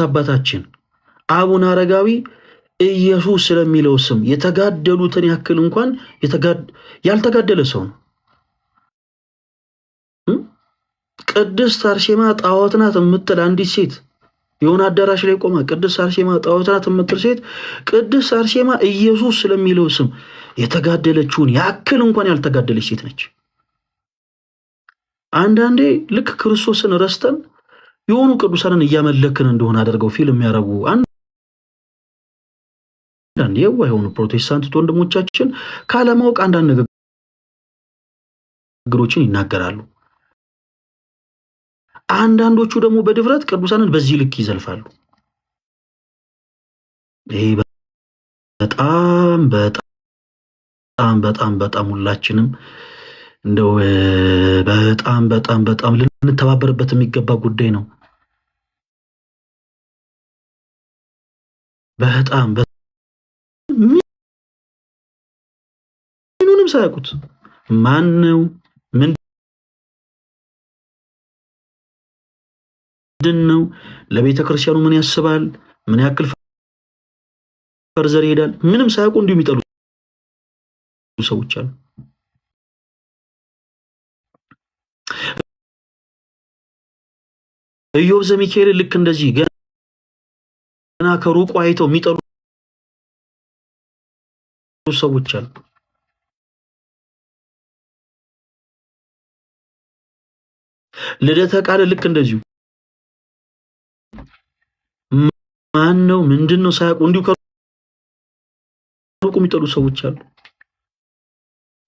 አባታችን አቡነ አረጋዊ ኢየሱስ ስለሚለው ስም የተጋደሉትን ያክል እንኳን ያልተጋደለ ሰው ነው። ቅድስት አርሴማ ጣዖት ናት የምትል አንዲት ሴት የሆነ አዳራሽ ላይ ቆማ ቅድስት አርሴማ ጣዖት ናት የምትል ሴት ቅድስት አርሴማ ኢየሱስ ስለሚለው ስም የተጋደለችውን ያክል እንኳን ያልተጋደለች ሴት ነች። አንዳንዴ ልክ ክርስቶስን ረስተን የሆኑ ቅዱሳንን እያመለክን እንደሆነ አድርገው ፊልም ያደርጉ አንዳንድ የዋህ የሆኑ ፕሮቴስታንት ወንድሞቻችን ካለማወቅ አንዳንድ ንግግሮችን ይናገራሉ። አንዳንዶቹ ደግሞ በድፍረት ቅዱሳንን በዚህ ልክ ይዘልፋሉ። ይሄ በጣም ሁላችንም እንደው በጣም ልንተባበርበት የሚገባ ጉዳይ ነው። በጣም ምንም ሳያውቁት ማን ነው ምንድን ነው ለቤተ ክርስቲያኑ ምን ያስባል፣ ምን ያክል ፈርዘር ይሄዳል፣ ምንም ሳያውቁ እንዲሁ የሚጠሉ ሰዎች አሉ። ኢዮብ ዘሚካኤል ልክ እንደዚህ ገና ከሩቁ አይተው የሚጠሉ ሰዎች አሉ። ልደተ ቃል ልክ እንደዚሁ ማን ነው ምንድን ነው ሳያውቁ እንዲሁ ከሩቁ የሚጠሉ ሰዎች አሉ።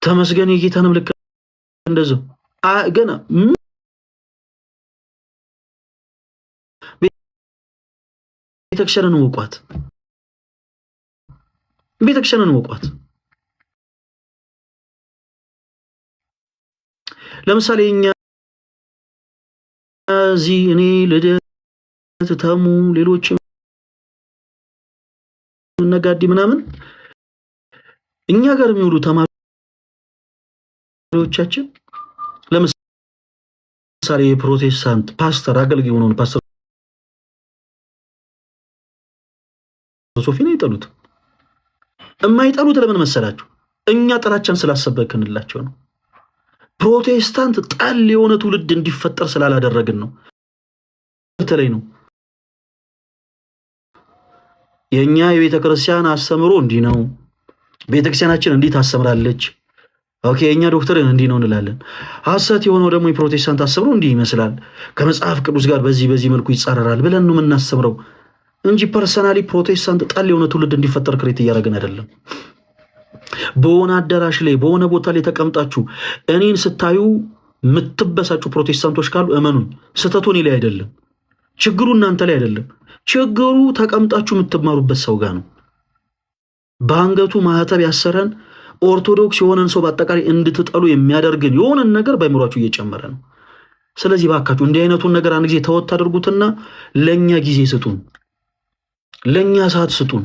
ተመስገን የጌታንም ልክ እንደዚሁ ገና ቤተክርስቲያንን ወቋት ለምሳሌ እኛ እዚህ እኔ ልደት ተሙ ሌሎችም ነጋዲ ምናምን እኛ ጋር የሚውሉ ተማሪዎቻችን ለምሳሌ የፕሮቴስታንት ፓስተር አገልጋይ ሆነው ፓስተር ሶፊን ይጠሉት የማይጠሉት ለምን መሰላችሁ? እኛ ጥላቻን ስላሰበክንላቸው ነው። ፕሮቴስታንት ጠል የሆነ ትውልድ እንዲፈጠር ስላላደረግን ነው። በተለይ ነው የኛ የቤተ ክርስቲያን አስተምሮ እንዲህ ነው፣ ቤተክርስቲያናችን እንዲህ ታስተምራለች፣ ኦኬ የኛ ዶክትሪን እንዲህ ነው እንላለን። ሐሰት የሆነው ደግሞ የፕሮቴስታንት አስተምሮ እንዲህ ይመስላል፣ ከመጽሐፍ ቅዱስ ጋር በዚህ መልኩ ይጻረራል ብለን ነው የምናስተምረው እንጂ ፐርሰናሊ ፕሮቴስታንት ጠል የሆነ ትውልድ እንዲፈጠር ክሬት እያደረግን አይደለም። በሆነ አዳራሽ ላይ በሆነ ቦታ ላይ ተቀምጣችሁ እኔን ስታዩ የምትበሳጩ ፕሮቴስታንቶች ካሉ እመኑኝ፣ ስህተቱ እኔ ላይ አይደለም፣ ችግሩ እናንተ ላይ አይደለም። ችግሩ ተቀምጣችሁ የምትማሩበት ሰው ጋር ነው። በአንገቱ ማህተብ ያሰረን ኦርቶዶክስ የሆነን ሰው በአጠቃላይ እንድትጠሉ የሚያደርግን የሆነን ነገር በአይምሯችሁ እየጨመረ ነው። ስለዚህ ባካችሁ እንዲህ አይነቱን ነገር አንድ ጊዜ ተወት አድርጉትና ለኛ ጊዜ ስጡን፣ ለኛ ሰዓት ስጡን።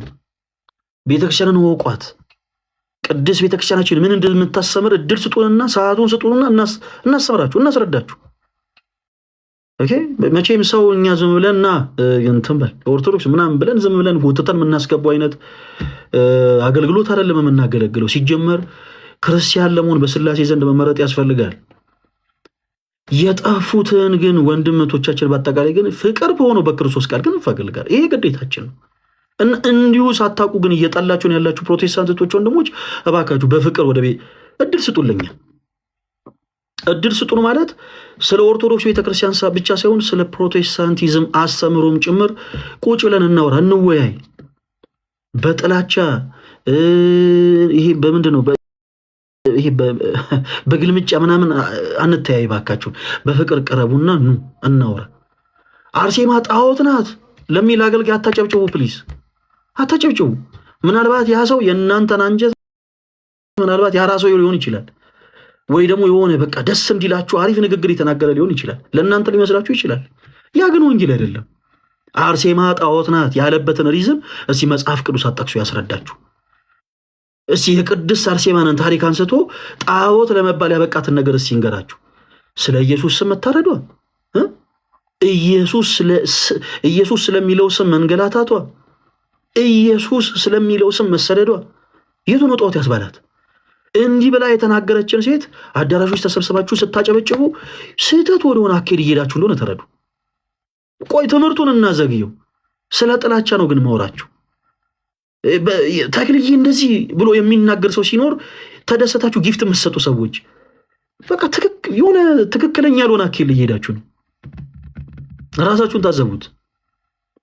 ቤተክርስቲያንን ወቋት። ቅድስት ቤተክርስቲያናችን ምን እንደምታስተምር እድል ስጡንና ሰዓቱን ስጡንና እናስተምራችሁ፣ እናስረዳችሁ። ኦኬ መቼም ሰው እኛ ዝም ብለንና እንትን በል ኦርቶዶክስ ምናምን ብለን ዝም ብለን ወጥተን የምናስገባው አይነት አገልግሎት አይደለም የምናገለግለው። ሲጀመር ክርስቲያን ለመሆን በስላሴ ዘንድ መመረጥ ያስፈልጋል። የጠፉትን ግን ወንድምቶቻችን በአጠቃላይ ግን ፍቅር በሆነው በክርስቶስ ቃል ግን እንፈልጋለን። ይሄ ግዴታችን ነው። እንዲሁ ሳታውቁ ግን እየጠላችሁን ያላችሁ ፕሮቴስታንቶች ወንድሞች እባካችሁ በፍቅር ወደ ቤት እድል ስጡልኛ። እድል ስጡን ማለት ስለ ኦርቶዶክስ ቤተክርስቲያን ብቻ ሳይሆን ስለ ፕሮቴስታንቲዝም አስተምሮም ጭምር ቁጭ ብለን እናወራ፣ እንወያይ። በጥላቻ ይሄ በምንድነው ይሄ በግልምጫ ምናምን አንተያይ። ባካችሁ በፍቅር ቀረቡና እናወራ። አርሴማ ጣዖት ናት ለሚል አገልጋይ አታጨብጭቡ፣ ፕሊዝ አታጨብጭቡ። ምናልባት ያ ሰው የእናንተን አንጀት ምናልባት ያራሰው ሊሆን ይችላል፣ ወይ ደግሞ የሆነ በቃ ደስ እንዲላችሁ አሪፍ ንግግር የተናገረ ሊሆን ይችላል፣ ለእናንተ ሊመስላችሁ ይችላል። ያ ግን ወንጌል አይደለም። አርሴማ ጣዖት ናት ያለበትን ሪዝን እስቲ መጽሐፍ ቅዱስ አጣቅሶ ያስረዳችሁ። እስቲ የቅድስት አርሴማንን ታሪክ አንስቶ ጣዖት ለመባል ያበቃትን ነገር እስቲ ይንገራችሁ። ስለ ኢየሱስ ስም መታረዷ፣ ኢየሱስ ስለሚለው ስም መንገላታቷ፣ ኢየሱስ ስለሚለው ስም መሰደዷ የቱ ነው ጣዖት ያስባላት? እንዲህ ብላ የተናገረችን ሴት አዳራሾች ተሰብስባችሁ ስታጨበጭቡ ስህተት ወደሆነ አካሄድ እየሄዳችሁ እንደሆነ ተረዱ። ቆይ ትምህርቱን እናዘግየው። ስለ ጥላቻ ነው ግን ማወራችሁ። ተክልዬ እንደዚህ ብሎ የሚናገር ሰው ሲኖር ተደሰታችሁ ጊፍት የምትሰጡ ሰዎች በቃ የሆነ ትክክለኛ ያልሆነ አካሄድ እየሄዳችሁ ነው። ራሳችሁን ታዘቡት።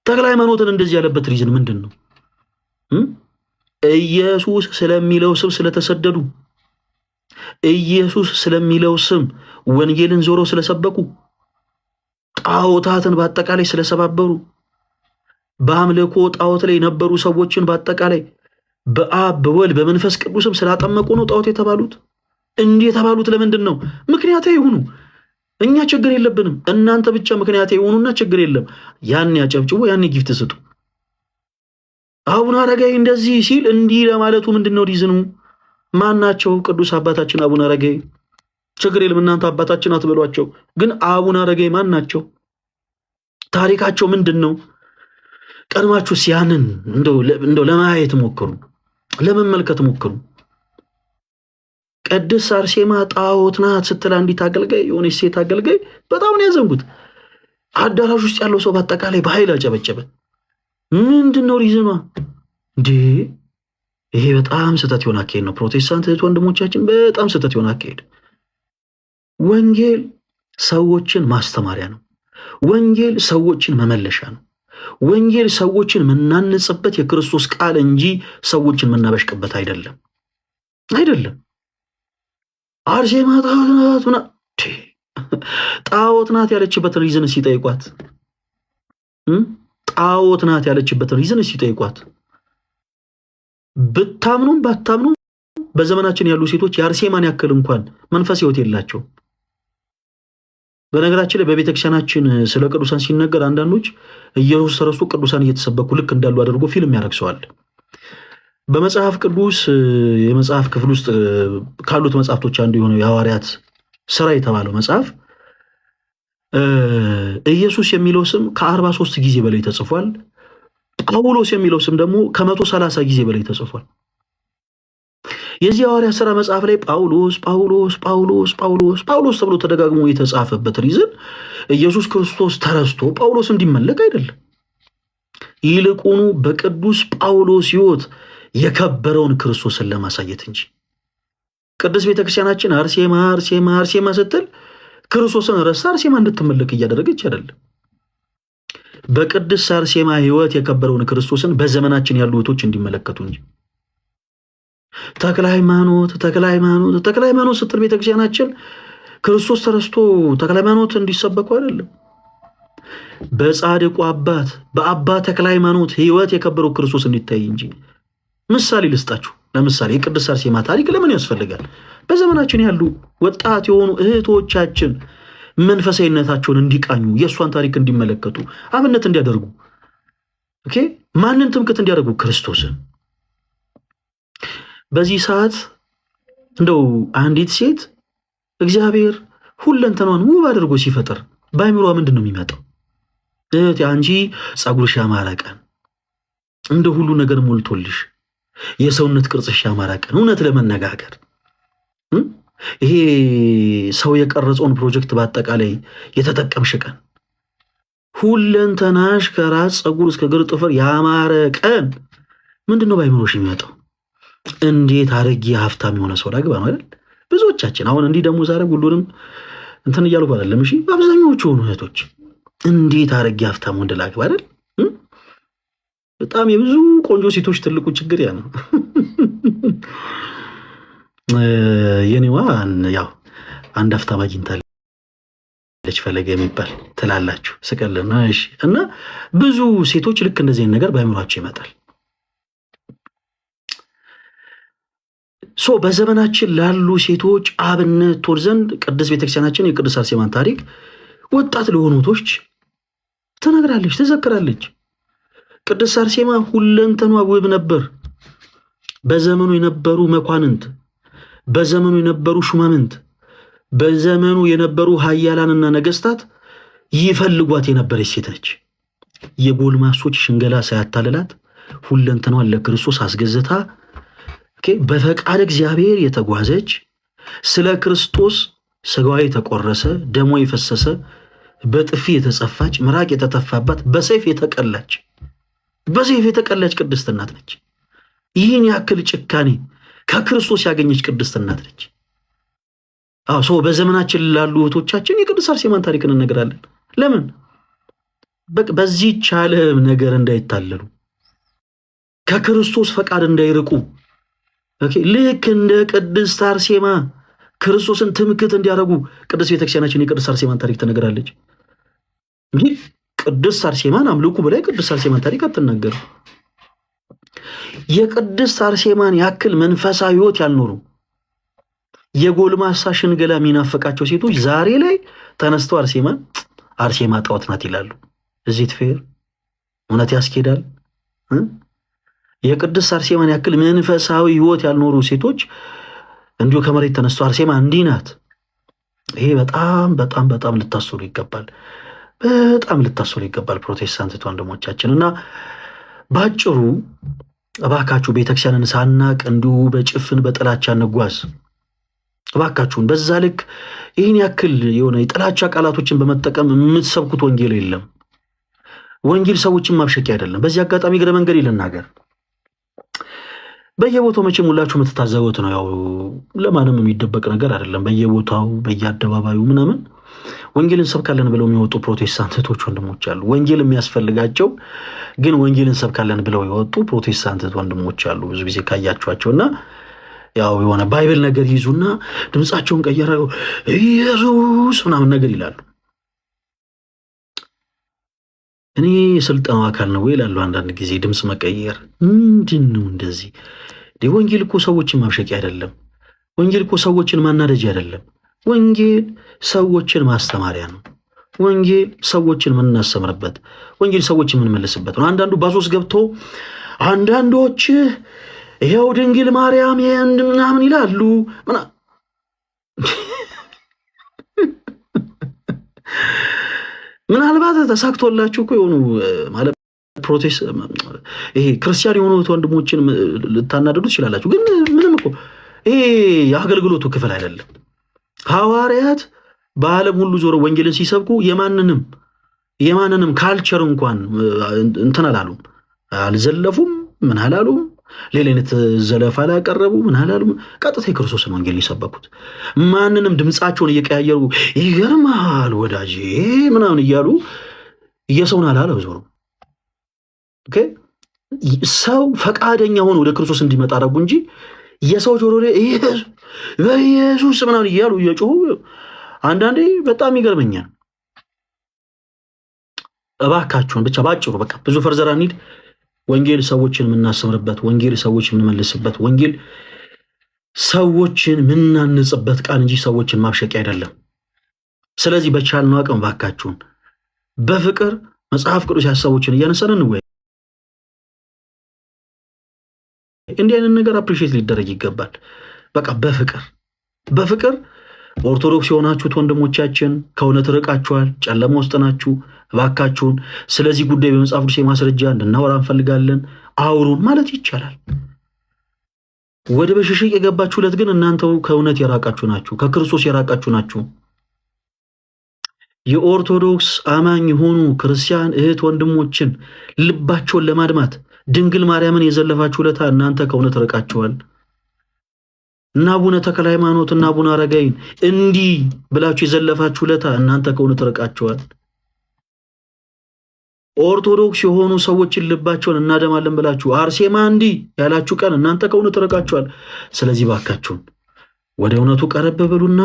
ተክለ ሃይማኖትን እንደዚህ ያለበት ሪዝን ምንድን ነው? ኢየሱስ ስለሚለው ስም ስለተሰደዱ፣ ኢየሱስ ስለሚለው ስም ወንጌልን ዞሮ ስለሰበኩ፣ ጣዖታትን በአጠቃላይ ስለሰባበሩ፣ በአምልኮ ጣዖት ላይ የነበሩ ሰዎችን በአጠቃላይ በአብ በወልድ በመንፈስ ቅዱስም ስላጠመቁ ነው ጣዖት የተባሉት። እንዲህ የተባሉት ለምንድን ነው? ምክንያታዊ ይሁኑ። እኛ ችግር የለብንም። እናንተ ብቻ ምክንያታዊ ይሁኑና ችግር የለም። ያን ያጨብጭቡ፣ ያን ጊፍት ስጡ። አቡነ አረጋዊ እንደዚህ ሲል እንዲህ ለማለቱ ምንድነው ሪዝኑ? ማናቸው? ቅዱስ አባታችን አቡነ አረጋዊ። ችግር የለም እናንተ አባታችን አትበሏቸው፣ ግን አቡነ አረጋዊ ማን ናቸው? ታሪካቸው ምንድነው? ቀድማችሁስ ያንን እንደው ለማየት ሞክሩ፣ ለመመልከት ሞክሩ። ቅድስት አርሴማ ጣዖት ናት ስትል አንዲት አገልጋይ፣ የሆነች ሴት አገልጋይ በጣም ነው ያዘንጉት። አዳራሽ ውስጥ ያለው ሰው በአጠቃላይ በኃይል አጨበጨበ። ምንድነው ሪዝኗ እንዴ? ይሄ በጣም ስህተት የሆነ አካሄድ ነው። ፕሮቴስታንት እህት ወንድሞቻችን በጣም ስህተት የሆነ አካሄድ። ወንጌል ሰዎችን ማስተማሪያ ነው። ወንጌል ሰዎችን መመለሻ ነው። ወንጌል ሰዎችን የምናንጽበት የክርስቶስ ቃል እንጂ ሰዎችን የምናበሽቅበት አይደለም። አርሴማ ጣዖት ናት ያለችበትን ሪዝን ሲጠይቋት ጣዖት ናት ያለችበትን ሪዝን ሲጠይቋት ብታምኑም ባታምኑም በዘመናችን ያሉ ሴቶች የአርሴማን ያክል እንኳን መንፈስ ሕይወት የላቸው። በነገራችን ላይ በቤተክርስቲያናችን ስለ ቅዱሳን ሲነገር አንዳንዶች ኢየሱስ ተረስቶ ቅዱሳን እየተሰበኩ ልክ እንዳሉ አድርጎ ፊልም ያረክሰዋል። በመጽሐፍ ቅዱስ የመጽሐፍ ክፍል ውስጥ ካሉት መጽሐፍቶች አንዱ የሆነው የሐዋርያት ሥራ የተባለው መጽሐፍ ኢየሱስ የሚለው ስም ከ43 ጊዜ በላይ ተጽፏል። ጳውሎስ የሚለው ስም ደግሞ ከ130 ጊዜ በላይ ተጽፏል። የዚህ ሐዋርያት ሥራ መጽሐፍ ላይ ጳውሎስ ተብሎ ተደጋግሞ የተጻፈበት ሪዝን ኢየሱስ ክርስቶስ ተረስቶ ጳውሎስ እንዲመለክ አይደለም። ይልቁኑ በቅዱስ ጳውሎስ ሕይወት የከበረውን ክርስቶስን ለማሳየት እንጂ። ቅዱስ ቤተክርስቲያናችን አርሴማ ስትል ክርስቶስን ረሳ አርሴማ እንድትመለክ እያደረገች አይደለም። በቅዱስ አርሴማ ሕይወት የከበረውን ክርስቶስን በዘመናችን ያሉ እህቶች እንዲመለከቱ እንጂ። ተክለ ሃይማኖት ስትል ቤተክርስቲያናችን ክርስቶስ ተረስቶ ተክለ ሃይማኖት እንዲሰበኩ አይደለም። በጻድቁ አባት በአባ ተክለ ሃይማኖት ሕይወት የከበረው ክርስቶስ እንዲታይ እንጂ። ምሳሌ ልስጣችሁ። ለምሳሌ የቅድስት አርሴማ ታሪክ ለምን ያስፈልጋል? በዘመናችን ያሉ ወጣት የሆኑ እህቶቻችን መንፈሳዊነታቸውን እንዲቃኙ፣ የእሷን ታሪክ እንዲመለከቱ፣ አብነት እንዲያደርጉ፣ ማንን ትምክት እንዲያደርጉ? ክርስቶስን። በዚህ ሰዓት እንደው አንዲት ሴት እግዚአብሔር ሁለንተናዋን ውብ አድርጎ ሲፈጥር በአይምሯ ምንድን ነው የሚመጣው? እህቴ አንቺ ጸጉርሽ ያማረ ቀን፣ እንደ ሁሉ ነገር ሞልቶልሽ የሰውነት ቅርጽሽ ያማረ ቀን፣ እውነት ለመነጋገር ይሄ ሰው የቀረጸውን ፕሮጀክት በአጠቃላይ የተጠቀምሽ ቀን፣ ሁለንተናሽ ከራስ ጸጉር እስከ እግር ጥፍር ያማረ ቀን ምንድነው ባይምሮሽ የሚመጣው? እንዴት አድርጌ ሀብታም የሆነ ሰው ላግባ ነው አይደል? ብዙዎቻችን አሁን እንዲህ ደግሞ ዛሬ ሁሉንም እንትን እያልኩ አይደለም። እሺ አብዛኞቹ ሆኑ እህቶች እንዴት አድርጌ ሀብታም ወንድ ላግባ አይደል? በጣም የብዙ ቆንጆ ሴቶች ትልቁ ችግር ያ ነው። የኔዋ ያው አንድ ሀብታም አግኝታለች ፈለገ የሚባል ትላላችሁ፣ ስቀልና እሺ። እና ብዙ ሴቶች ልክ እንደዚህ ነገር ባይምሯቸው ይመጣል። በዘመናችን ላሉ ሴቶች አብነት ትሆን ዘንድ ቅድስት ቤተክርስቲያናችን የቅድስት አርሴማን ታሪክ ወጣት ለሆኑቶች ትነግራለች፣ ትዘክራለች። ቅድስት አርሴማ ሁለንተኗ ውብ ነበር። በዘመኑ የነበሩ መኳንንት፣ በዘመኑ የነበሩ ሹማምንት፣ በዘመኑ የነበሩ ኃያላንና ነገስታት ይፈልጓት የነበረች ሴት ነች። የጎልማሶች ሽንገላ ሳያታልላት ሁለንተኗን ለክርስቶስ አስገዝታ በፈቃድ እግዚአብሔር የተጓዘች ስለ ክርስቶስ ስጋዋ የተቆረሰ ደሞ የፈሰሰ በጥፊ የተጸፋች ምራቅ የተተፋባት በሰይፍ የተቀላች ቅድስት እናት ነች። ይህን ያክል ጭካኔ ከክርስቶስ ያገኘች ቅድስት እናት ነች። ሰው በዘመናችን ላሉ እህቶቻችን የቅድስት አርሴማን ታሪክ እንነግራለን። ለምን? በዚህ ቻለ ነገር እንዳይታለሉ፣ ከክርስቶስ ፈቃድ እንዳይርቁ፣ ልክ እንደ ቅድስት አርሴማ ክርስቶስን ትምክህት እንዲያደርጉ ቅድስት ቤተክርስቲያናችን የቅድስት አርሴማን ታሪክ ትነግራለች። እንግዲህ ቅድስት አርሴማን አምልኩ በላይ ቅድስት አርሴማን ታሪክ አትናገር። የቅድስት አርሴማን ያክል መንፈሳዊ ሕይወት ያልኖሩ የጎልማሳ ሽንገላ የሚናፈቃቸው ሴቶች ዛሬ ላይ ተነስተው አርሴማ ጣዖት ናት ይላሉ። እዚህ ትፌር እውነት ያስኬዳል? የቅድስት አርሴማን ያክል መንፈሳዊ ሕይወት ያልኖሩ ሴቶች እንዲሁ ከመሬት ተነስተው አርሴማ እንዲህ ናት። ይሄ በጣም በጣም በጣም ልታስሩ ይገባል። በጣም ልታስሩ ይገባል ፕሮቴስታንት ወንድሞቻችን። እና ባጭሩ እባካችሁ ቤተክርስቲያንን ሳናቅ እንዲሁ በጭፍን በጥላቻ እንጓዝ። እባካችሁን በዛ ልክ ይህን ያክል የሆነ የጥላቻ ቃላቶችን በመጠቀም የምትሰብኩት ወንጌል የለም። ወንጌል ሰዎችን ማብሸቂያ አይደለም። በዚህ አጋጣሚ እግረ መንገድ ልናገር፣ በየቦታው መቼም ሁላችሁ የምትታዘቡት ነው። ያው ለማንም የሚደበቅ ነገር አይደለም። በየቦታው በየአደባባዩ ምናምን ወንጌልን ሰብካለን ብለው የሚወጡ ፕሮቴስታንት እህቶች ወንድሞች አሉ። ወንጌል የሚያስፈልጋቸው ግን ወንጌልን ሰብካለን ብለው የወጡ ፕሮቴስታንት ወንድሞች አሉ። ብዙ ጊዜ ካያችኋቸውና ያው የሆነ ባይብል ነገር ይዙና ድምጻቸውን ቀየረው ኢየሱስ ምናምን ነገር ይላሉ። እኔ የስልጠናው አካል ነው ይላሉ። አንዳንድ ጊዜ ድምጽ መቀየር ምንድነው እንደዚህ? ወንጌል እኮ ሰዎችን ማብሸቂያ አይደለም። ወንጌል እኮ ሰዎችን ማናደጅ አይደለም። ወንጌል ሰዎችን ማስተማሪያ ነው። ወንጌል ሰዎችን የምናስተምርበት፣ ወንጌል ሰዎችን የምንመልስበት ነው። አንዳንዱ ባሶስ ገብቶ አንዳንዶች ይሄው ድንግል ማርያም ምናምን ይላሉ። ምናልባት ተሳክቶላችሁ እኮ የሆኑ ማለት ይሄ ክርስቲያን የሆኑ ወንድሞችን ልታናደዱ ትችላላችሁ። ግን ምንም እኮ ይሄ የአገልግሎቱ ክፍል አይደለም። ሐዋርያት በዓለም ሁሉ ዞሮ ወንጌልን ሲሰብኩ የማንንም ካልቸር እንኳን እንትን አላሉም፣ አልዘለፉም፣ ምን አላሉም፣ ሌላ አይነት ዘለፋ አላቀረቡ፣ ምን አላሉም። ቀጥታ የክርስቶስን ወንጌል የሰበኩት ማንንም ድምጻቸውን እየቀያየሩ ይገርማል ወዳጄ ምናምን እያሉ የሰውን አላለው ዞሮ ሰው ፈቃደኛ ሆኖ ወደ ክርስቶስ እንዲመጣ አደረጉ እንጂ የሰው ጆሮ ላይ በኢየሱስ ምናምን እያሉ እየጮሁ አንዳንዴ በጣም ይገርመኛል። እባካችሁን ብቻ ባጭሩ በቃ ብዙ ፈርዘራ እንሂድ። ወንጌል ሰዎችን የምናስተምርበት፣ ወንጌል ሰዎችን የምንመልስበት፣ ወንጌል ሰዎችን የምናንጽበት ቃል እንጂ ሰዎችን ማብሸቂያ አይደለም። ስለዚህ በቻልነው አቅም እባካችሁን በፍቅር መጽሐፍ ቅዱስ ሐሳቦችን እያነሳን እንወያይ። እንዲህ አይነት ነገር አፕሪሺየት ሊደረግ ይገባል። በቃ በፍቅር ኦርቶዶክስ የሆናችሁት ወንድሞቻችን ከእውነት ርቃችኋል፣ ጨለማ ውስጥ ናችሁ። እባካችሁን ስለዚህ ጉዳይ በመጽሐፍ ቅዱስ ማስረጃ እንድናወራ እንፈልጋለን። አውሩን ማለት ይቻላል። ወደ በሽሽቅ የገባችሁለት ግን እናንተው ከእውነት የራቃችሁ ናችሁ፣ ከክርስቶስ የራቃችሁ ናችሁ። የኦርቶዶክስ አማኝ የሆኑ ክርስቲያን እህት ወንድሞችን ልባቸውን ለማድማት ድንግል ማርያምን የዘለፋችሁለታ እናንተ ከእውነት ርቃችኋል። እና አቡነ ተክለ ሃይማኖት እና አቡነ አረጋይን እንዲህ ብላችሁ የዘለፋችሁለታ እናንተ ከእውነት ርቃችኋል። ኦርቶዶክስ የሆኑ ሰዎችን ልባቸውን እናደማለን ብላችሁ አርሴማ እንዲህ ያላችሁ ቀን እናንተ ከእውነት ርቃችኋል። ስለዚህ ባካችሁን ወደ እውነቱ ቀረብ በሉና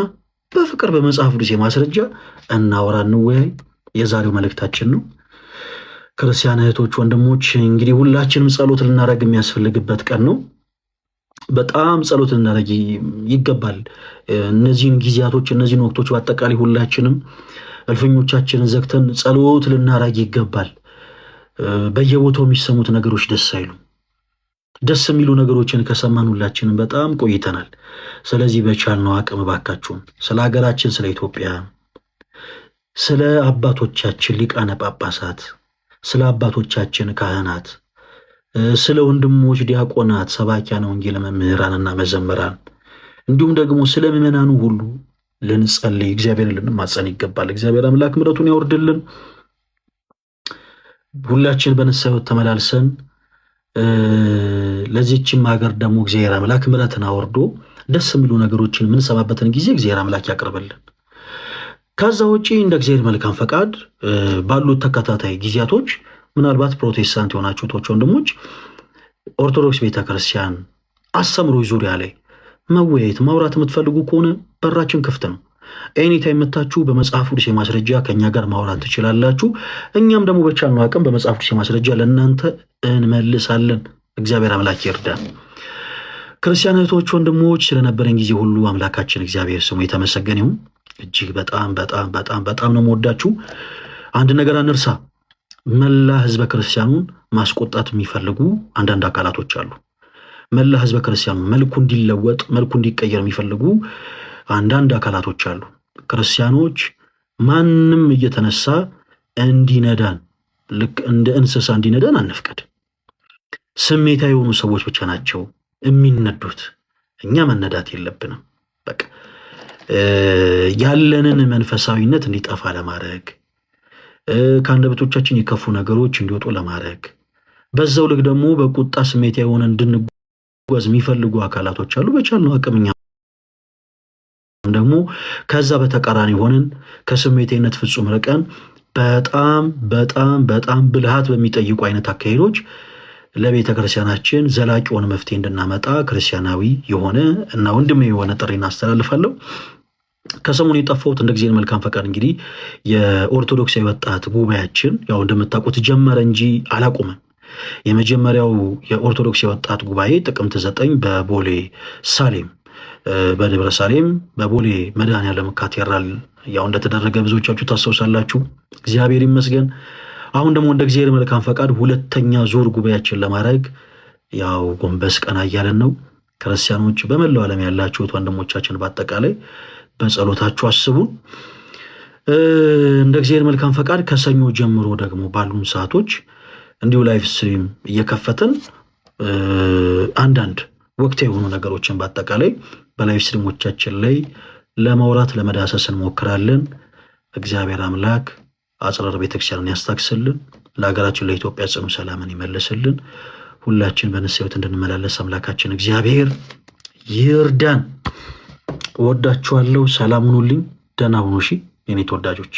በፍቅር በመጽሐፍ ቅዱስ ማስረጃ እናወራ፣ እንወያይ። የዛሬው መልእክታችን ነው። ክርስቲያን እህቶች ወንድሞች፣ እንግዲህ ሁላችንም ጸሎት ልናደርግ የሚያስፈልግበት ቀን ነው። በጣም ጸሎት ልናደርግ ይገባል። እነዚህን ጊዜያቶች እነዚህን ወቅቶች በአጠቃላይ ሁላችንም እልፍኞቻችንን ዘግተን ጸሎት ልናረግ ይገባል። በየቦታው የሚሰሙት ነገሮች ደስ አይሉም። ደስ የሚሉ ነገሮችን ከሰማን ሁላችንም በጣም ቆይተናል። ስለዚህ በቻልነው አቅም ባካችሁን ስለ ሀገራችን፣ ስለ ኢትዮጵያ፣ ስለ አባቶቻችን ሊቃነ ጳጳሳት፣ ስለ አባቶቻችን ካህናት፣ ስለ ወንድሞች ዲያቆናት፣ ሰባኪያነ ወንጌል መምህራንና መዘምራን እንዲሁም ደግሞ ስለ ምዕመናኑ ሁሉ ልንጸልይ እግዚአብሔርን ልንማጸን ይገባል። እግዚአብሔር አምላክ ምሕረቱን ያወርድልን። ሁላችን በንስሐ ሕይወት ተመላልሰን ለዚህችም ሀገር ደግሞ እግዚአብሔር አምላክ ምሕረትን አወርዶ ደስ የሚሉ ነገሮችን የምንሰማበትን ጊዜ እግዚአብሔር አምላክ ያቅርብልን። ከዛ ውጪ እንደ እግዚአብሔር መልካም ፈቃድ ባሉት ተከታታይ ጊዜያቶች ምናልባት ፕሮቴስታንት የሆናችሁ እህቶች ወንድሞች ኦርቶዶክስ ቤተክርስቲያን አስተምሮች ዙሪያ ላይ መወያየት ማውራት የምትፈልጉ ከሆነ በራችን ክፍት ነው። ኤኒታይም መታችሁ በመጽሐፍ ቅዱስ ማስረጃ ከኛ ጋር ማውራት ትችላላችሁ። እኛም ደግሞ በቻልነው አቅም በመጽሐፍ ቅዱስ ማስረጃ ለእናንተ እንመልሳለን። እግዚአብሔር አምላክ ይርዳን። ክርስቲያን እህቶች ወንድሞች ስለነበረን ጊዜ ሁሉ አምላካችን እግዚአብሔር ስሙ የተመሰገነ ይሁን። እጅግ በጣም በጣም በጣም በጣም ነው የምወዳችሁ። አንድ ነገር አንርሳ። መላ ህዝበ ክርስቲያኑን ማስቆጣት የሚፈልጉ አንዳንድ አካላቶች አሉ። መላ ህዝበ ክርስቲያኑ መልኩ እንዲለወጥ መልኩ እንዲቀየር የሚፈልጉ አንዳንድ አካላቶች አሉ። ክርስቲያኖች ማንም እየተነሳ እንዲነዳን ልክ እንደ እንስሳ እንዲነዳን አንፍቀድ። ስሜታዊ የሆኑ ሰዎች ብቻ ናቸው የሚነዱት። እኛ መነዳት የለብንም። በቃ ያለንን መንፈሳዊነት እንዲጠፋ ለማድረግ ከአንደበቶቻችን የከፉ ነገሮች እንዲወጡ ለማድረግ በዛው ልክ ደግሞ በቁጣ ስሜታዊ የሆነ እንድንጓዝ የሚፈልጉ አካላቶች አሉ። በቻልነው አቅም እኛ ደግሞ ከዛ በተቃራኒ ሆነን ከስሜታዊነት ፍጹም ርቀን በጣም በጣም በጣም ብልሃት በሚጠይቁ አይነት አካሄዶች ለቤተ ክርስቲያናችን ዘላቂ የሆነ መፍትሄ እንድናመጣ ክርስቲያናዊ የሆነ እና ወንድም የሆነ ጥሪ እናስተላልፋለሁ። ከሰሞኑ የጠፋሁት እንደ እግዚአብሔር መልካም ፈቃድ እንግዲህ የኦርቶዶክሳዊ ወጣት ጉባኤያችን ያው እንደምታውቁት ጀመረ እንጂ አላቆመም። የመጀመሪያው የኦርቶዶክስ ወጣት ጉባኤ ጥቅምት 9 በቦሌ ሳሌም በደብረ ሳሌም በቦሌ መድኃኔዓለም ካቴድራል ያው እንደተደረገ ብዙዎቻችሁ ታስታውሳላችሁ። እግዚአብሔር ይመስገን። አሁን ደግሞ እንደ እግዚአብሔር መልካም ፈቃድ ሁለተኛ ዙር ጉባኤያችን ለማድረግ ያው ጎንበስ ቀና እያለን ነው። ክርስቲያኖች በመላው ዓለም ያላችሁት ወንድሞቻችን በአጠቃላይ በጸሎታችሁ አስቡን። እንደ እግዚአብሔር መልካም ፈቃድ ከሰኞ ጀምሮ ደግሞ ባሉን ሰዓቶች እንዲሁ ላይቭ ስትሪም እየከፈትን አንዳንድ ወቅታዊ የሆኑ ነገሮችን በአጠቃላይ በላይቭ ስትሪሞቻችን ላይ ለማውራት ለመዳሰስ እንሞክራለን። እግዚአብሔር አምላክ አጽራር ቤተክርስቲያንን ያስታክስልን፣ ለሀገራችን ለኢትዮጵያ ጽኑ ሰላምን ይመልስልን። ሁላችን በንስሐ ሕይወት እንድንመላለስ አምላካችን እግዚአብሔር ይርዳን። ወዳችኋለሁ። ሰላም ሁኑልኝ። ደህና ሁኑ። እሺ የኔ ተወዳጆች።